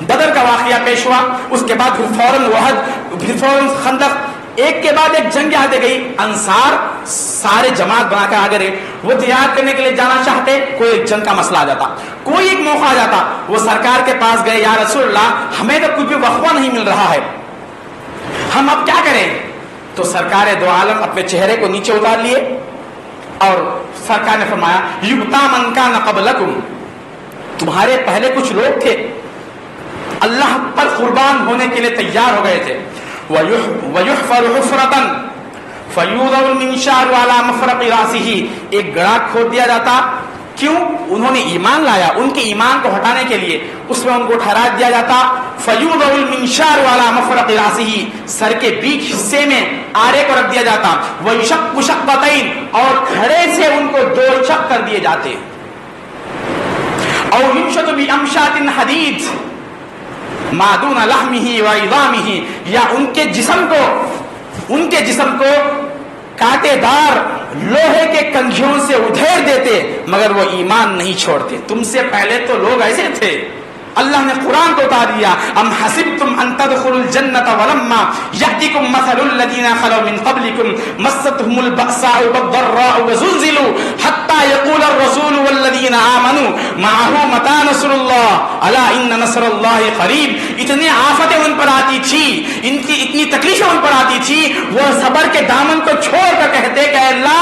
بدر کا واقعہ پیش ہوا, اس کے بعد پھر فوراً وحد, پھر فوراً خندق, ایک کے بعد ایک جنگ آتے گئی. انصار سارے جماعت بنا کر آگے رہے, وہ تجارت کرنے کے لیے جانا چاہتے, کوئی ایک جنگ کا مسئلہ آ جاتا, کوئی ایک موقع آ جاتا, وہ سرکار کے پاس گئے, یا رسول اللہ ہمیں تو کچھ بھی وقفہ نہیں مل رہا ہے, ہم اب کیا کریں؟ تو سرکار دو عالم اپنے چہرے کو نیچے اتار لیے اور سرکار نے فرمایا یؤتی من کان قبلکم, تمہارے پہلے کچھ لوگ تھے اللہ پر قربان ہونے کے لیے تیار ہو گئے تھے. وَيُحْفَرُ حُفْرَةً فَيُوضَعُ الْمِنشَارُ عَلَى مَفْرَقِ رَأْسِهِ, ایک گڑھا کھود دیا جاتا. کیوں؟ انہوں نے ایمان لایا, ان کے ایمان کو ہٹانے کے لیے اس میں ان کو ٹھہرا دیا جاتا. فَيُوضَعُ الْمِنشَارُ عَلَى مَفْرَقِ رَأْسِهِ, سر کے بیچ حصے میں آرے کو رکھ دیا جاتا. وَيُشَقُّ شَقَّتَيْنِ, اور کھڑے سے ان کو 2 شق کر دیے جاتے. اور يُنشَطُ بِأَمْشَاطٍ حَدِيدٍ ما دون لحمه وعظامه, یا ان کے جسم کو کانٹے دار لوہے کے کنگھیوں سے ادھیر دیتے, مگر وہ ایمان نہیں چھوڑتے. تم سے پہلے تو لوگ ایسے تھے, اللہ نے قرآن کو اتار دیا. ام حسبتم ان تدخلوا الجنة ولما يأتكم مثل الذين خلوا من قبلكم مستهم البأساء والضراء وزلزلوا حتى يقول الرسول والذين آمنوا معه متى نصر الله الا ان نصر الله قریب. اتنی آفتیں ان پر آتی تھی, ان کی اتنی تکلیفیں ان پر آتی تھی, وہ صبر کے دامن کو چھوڑ کر کہتے کہ اللہ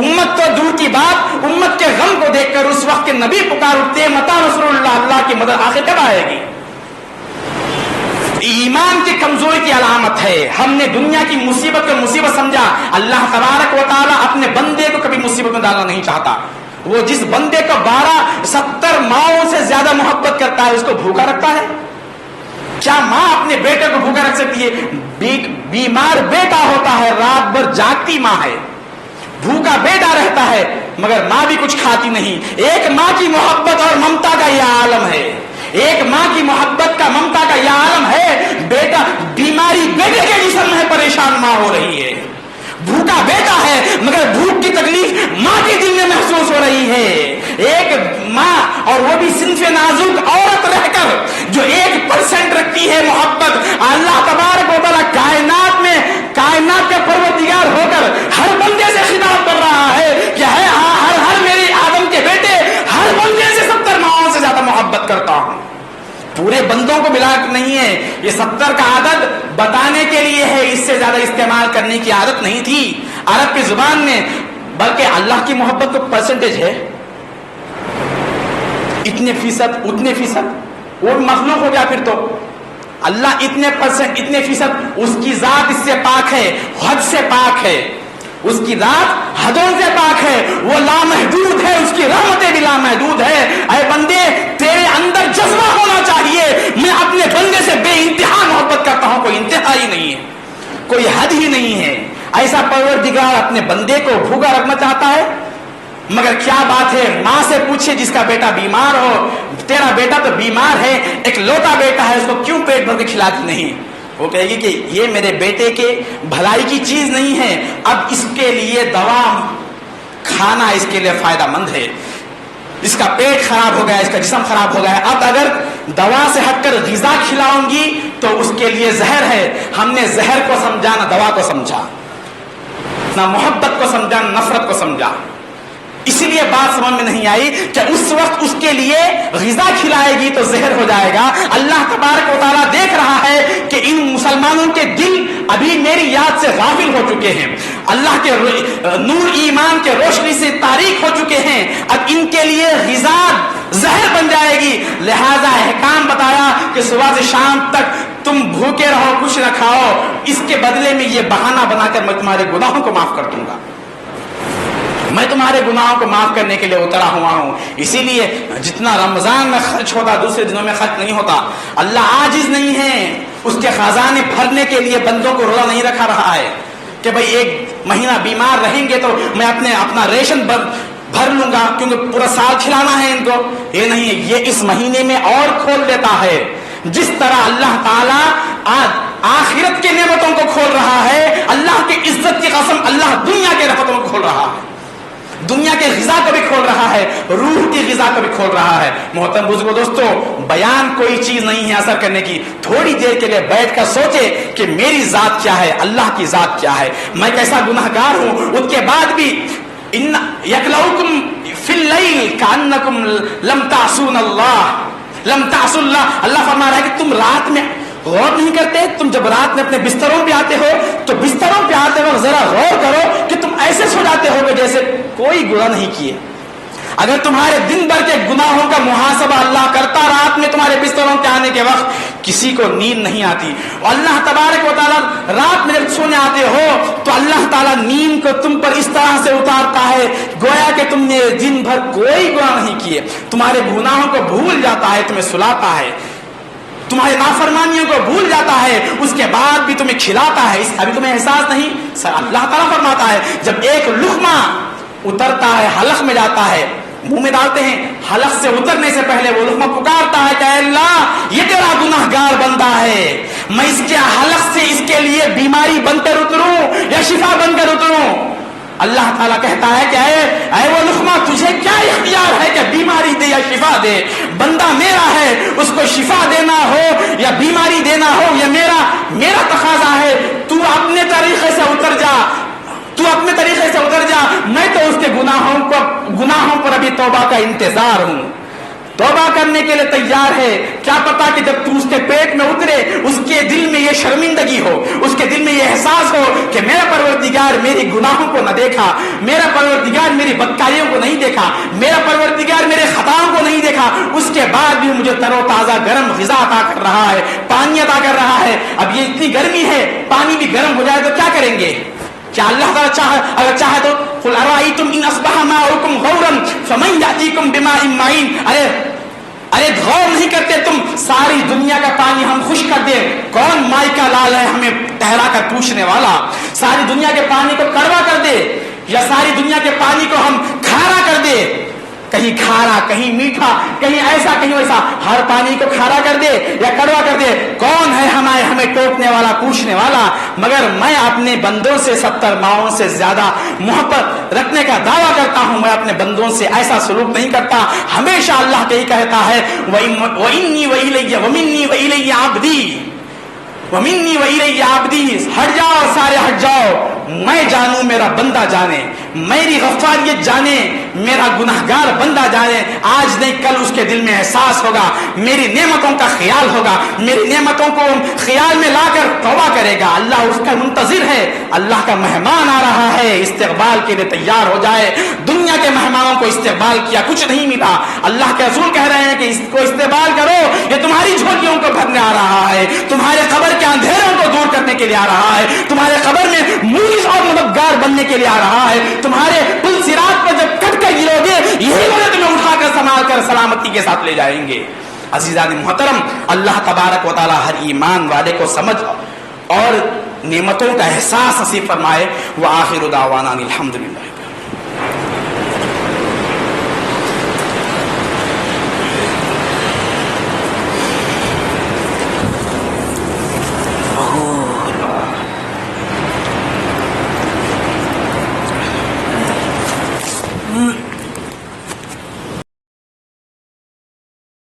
امت تو دور کی بات, امت کے غم کو دیکھ کر اس وقت کے نبی پکار اٹھتے متی نصر اللہ, اللہ کی مدد آخر کب آئے گی. ایمان کی کمزوری کی علامت ہے. ہم نے دنیا کی مصیبت کو مصیبت سمجھا, اللہ تبارک و تعالی اپنے بندے کو کبھی مصیبت میں ڈالنا نہیں چاہتا. وہ جس بندے کو 12-70 ماؤں سے زیادہ محبت کرتا ہے اس کو بھوکا رکھتا ہے. کیا ماں اپنے بیٹے کو بھوکا رکھ سکتی ہے؟ بیمار بیٹا ہوتا ہے, رات بھر جاگتی ماں ہے, بھوکا بیٹا رہتا ہے, مگر ماں بھی کچھ کھاتی نہیں. ایک ماں کی محبت اور ممتا کا یہ عالم ہے, ایک ماں کی محبت کا ممتا کا یہ عالم ہے. بیٹا بیماری بیٹے کے جسم میں پریشان ماں ہو رہی ہے, بھوکا بیٹا ہے مگر بھوک کی تکلیف ماں کے دل میں محسوس ہو رہی ہے. ایک ماں, اور وہ بھی صنف نازک عورت رہ کر, جو 1% رکھتی ہے محبت. اللہ تبارک و تعالی کائنات کے پروردگار ہو کر ہر بندے سے خطاب کر رہا ہے کہ ہے ہر میری آدم کے بیٹے, ہر بندے سے 70 ماؤں سے زیادہ محبت کرتا ہوں. پورے بندوں کو ملا نہیں ہے, یہ 70 کا عدد بتانے کے لیے ہے, اس سے زیادہ استعمال کرنے کی عادت نہیں تھی عرب کی زبان میں. بلکہ اللہ کی محبت کو پرسنٹیج ہے, اتنے فیصد اتنے فیصد, وہ مخلوق ہو گیا. پھر تو اللہ اتنے پرسنٹ اتنے فیصد, اس کی ذات اس سے پاک ہے, حد سے پاک ہے, اس کی ذات حدوں سے پاک ہے, وہ لامحدود ہے, اس کی رحمتیں بھی لامحدود ہے. اے بندے تیرے اندر جذبہ ہونا چاہیے, میں اپنے بندے سے بے انتہا محبت کرتا ہوں, کوئی انتہا ہی نہیں ہے, کوئی حد ہی نہیں ہے. ایسا پروردگار اپنے بندے کو بھوکا رکھنا چاہتا ہے؟ مگر کیا بات ہے، ماں سے پوچھے جس کا بیٹا بیمار ہو، تیرا بیٹا تو بیمار ہے، ایک لوٹا بیٹا ہے، اس کو کیوں پیٹ بھر کے کھلاتی نہیں؟ وہ کہے گی کہ یہ میرے بیٹے کے بھلائی کی چیز نہیں ہے، اب اس کے لیے دوا کھانا اس کے لیے فائدہ مند ہے، اس کا پیٹ خراب ہو گیا، اس کا جسم خراب ہو گیا، اب اگر دوا سے ہٹ کر غذا کھلاؤں گی تو اس کے لیے زہر ہے۔ ہم نے زہر کو سمجھا، نہ دوا کو سمجھا، نہ محبت کو سمجھا، نہ نفرت کو سمجھا۔ اسی لیے بات سمجھ میں نہیں آئی کہ اس وقت اس کے لیے غذا کھلائے گی تو زہر ہو جائے گا۔ اللہ تبارک و تعالیٰ دیکھ رہا ہے کہ ان مسلمانوں کے دل ابھی میری یاد سے غافل ہو چکے ہیں، اللہ کے نور ایمان کے روشنی سے تاریک ہو چکے ہیں، اب ان کے لیے غذا زہر بن جائے گی، لہذا احکام بتایا کہ صبح سے شام تک تم بھوکے رہو، کچھ نہ کھاؤ، اس کے بدلے میں یہ بہانہ بنا کر میں تمہارے گناہوں کو معاف کر دوں گا، میں تمہارے گناہوں کو معاف کرنے کے لیے اترا ہوا ہوں۔ اسی لیے جتنا رمضان میں خرچ ہوتا دوسرے دنوں میں خرچ نہیں ہوتا۔ اللہ عاجز نہیں ہے، اس کے خزانے بھرنے کے لیے بندوں کو روزہ نہیں رکھا رہا ہے کہ بھئی ایک مہینہ بیمار رہیں گے تو میں اپنا ریشن بھر لوں گا کیونکہ پورا سال کھلانا ہے ان کو، یہ نہیں ہے، یہ اس مہینے میں اور کھول دیتا ہے۔ جس طرح اللہ تعالیٰ آخرت کے نعمتوں کو کھول رہا ہے، اللہ کی عزت کی قسم اللہ دنیا کے رحمتوں کو کھول رہا ہے، دنیا کے غذا کو بھی کھول رہا ہے، روح کی غذا کو بھی کھول رہا ہے۔ محترم بزرگوں، دوستو، بیان کوئی چیز نہیں ہے اثر کرنے کی، تھوڑی دیر کے لیے بیٹھ کر سوچے کہ میری ذات کیا ہے، اللہ کی ذات کیا ہے، میں کیسا گناہگار ہوں، اس کے بعد بھی ان یکلؤکم فی اللیل کانکم لم تعصون اللہ، اللہ فرما رہا ہے کہ تم رات میں غور نہیں کرتے، تم جب رات میں اپنے بستروں پہ آتے ہو تو بستروں پہ آتے وقت ذرا غور کرو کہ تم ایسے سو جاتے ہو جیسے کوئی گناہ نہیں کیے۔ اگر تمہارے دن بھر کے گناہوں کا محاسبہ اللہ کرتا رات میں تمہارے بستروں کے آنے کے وقت کسی کو نیند نہیں آتی، اور اللہ تبارک و تعالیٰ رات میں جب سونے آتے ہو تو اللہ تعالیٰ نیند کو تم پر اس طرح سے اتارتا ہے گویا کہ تم نے دن بھر کوئی گناہ نہیں کیے، تمہارے گناہوں کو بھول جاتا ہے، تمہیں سلاتا ہے، تمہاری نافرمانیوں کو بھول جاتا ہے، اس کے بعد بھی تمہیں کھلاتا ہے، ابھی تمہیں احساس نہیں۔ اللہ تعالیٰ فرماتا ہے جب ایک لقمہ اترتا ہے، حلق میں جاتا ہے، منہ میں ڈالتے ہیں، حلق سے اترنے سے پہلے وہ لقمہ پکارتا ہے کہ اے اللہ یہ تیرا گناہگار بندہ ہے، میں اس کے حلق سے اس کے لیے بیماری بن کر اتروں یا شفا بن کر اتروں؟ اللہ تعالیٰ کہتا ہے کہ اے وہ لقمہ تجھے کیا اختیار ہے کہ بیماری دے یا شفا دے؟ بندہ میرا ہے، اس کو شفا دینا ہو یا بیماری دینا ہو یا میرا تقاضا ہے، تو اپنے طریقے سے اتر جا، تو اپنے طریقے سے اتر جا، میں تو اس کے گناہوں پر ابھی توبہ کا انتظار ہوں، توبہ کرنے کے لیے تیار ہے۔ کیا پتا کہ جب تو اس کے پیٹ میں اترے اس کے دل میں یہ شرمندگی ہو، اس کے دل میں یہ احساس ہو کہ میرا پروردگار میری گناہوں کو نہ دیکھا، میرا پروردگار میری بدکاریوں کو نہیں دیکھا، میرا پروردگار میرے خطاؤں کو نہیں دیکھا، اس کے بعد بھی مجھے تر و تازہ گرم غذا عطا کر رہا ہے، پانی عطا کر رہا ہے۔ اب یہ اتنی گرمی ہے، پانی بھی گرم ہو جائے تو کیا کریں گے؟ کیا اللہ تعالیٰ اگر چاہے تو قل ارائیتم ان اصبح ماؤکم غورا فمن یاتیکم بماء معین، ارے غور نہیں کرتے تم، ساری دنیا کا پانی ہم خشک کر دیں، کون مائی کا لال ہے ہمیں ٹھہرا کر پوچھنے والا؟ ساری دنیا کے پانی کو کڑوا کر دے یا ساری دنیا کے پانی کو ہم کھارا کر دے، کہیں کھارا کہیں میٹھا کہیں ایسا کہیں ویسا، ہر پانی کو کھارا کر دے یا کڑوا کر دے، کون ہے ہمیں ٹوکنے والا پوچھنے والا؟ مگر میں اپنے بندوں سے 70 ماؤں سے زیادہ محبت رکھنے کا دعویٰ کرتا ہوں، میں اپنے بندوں سے ایسا سلوک نہیں کرتا، ہمیشہ اللہ کے ہی کہتا ہے وَإِنِّي وَإِلَيَّ عَبْدِي، ہٹ جاؤ سارے ہٹ جاؤ، میں جانوں میرا بندہ جانے، میری غفاریت جانے، میرا گناہگار بندہ جانے، آج نہیں کل اس کے دل میں احساس ہوگا، میری نعمتوں کا خیال ہوگا، میری نعمتوں کو خیال میں لا کر توبہ کرے گا، اللہ اس کا منتظر ہے، اللہ کا مہمان آ رہا ہے، استقبال کے لیے تیار ہو جائے۔ دنیا کے مہمانوں کو استقبال کیا کچھ نہیں ملا، اللہ کے رسول کہہ رہے ہیں کہ اس کو استقبال کرو، یہ تمہاری جھولیوں کو بھرنے آ رہا ہے، تمہارے قبر کے اندھیروں کو دور کرنے کے لیے آ رہا ہے، تمہارے قبر میں مومن اور مددگار بننے کے لیے آ رہا ہے، تمہارے پل صراط پر جب کٹ کر گرو گے یہی لوگ تمہیں اٹھا کر سنبھال کر سلامتی کے ساتھ لے جائیں گے۔ عزیزان محترم، اللہ تبارک و تعالی ہر ایمان والے کو سمجھ اور نعمتوں کا احساس نصیب فرمائے. وآخر دعوانا الحمدللہ.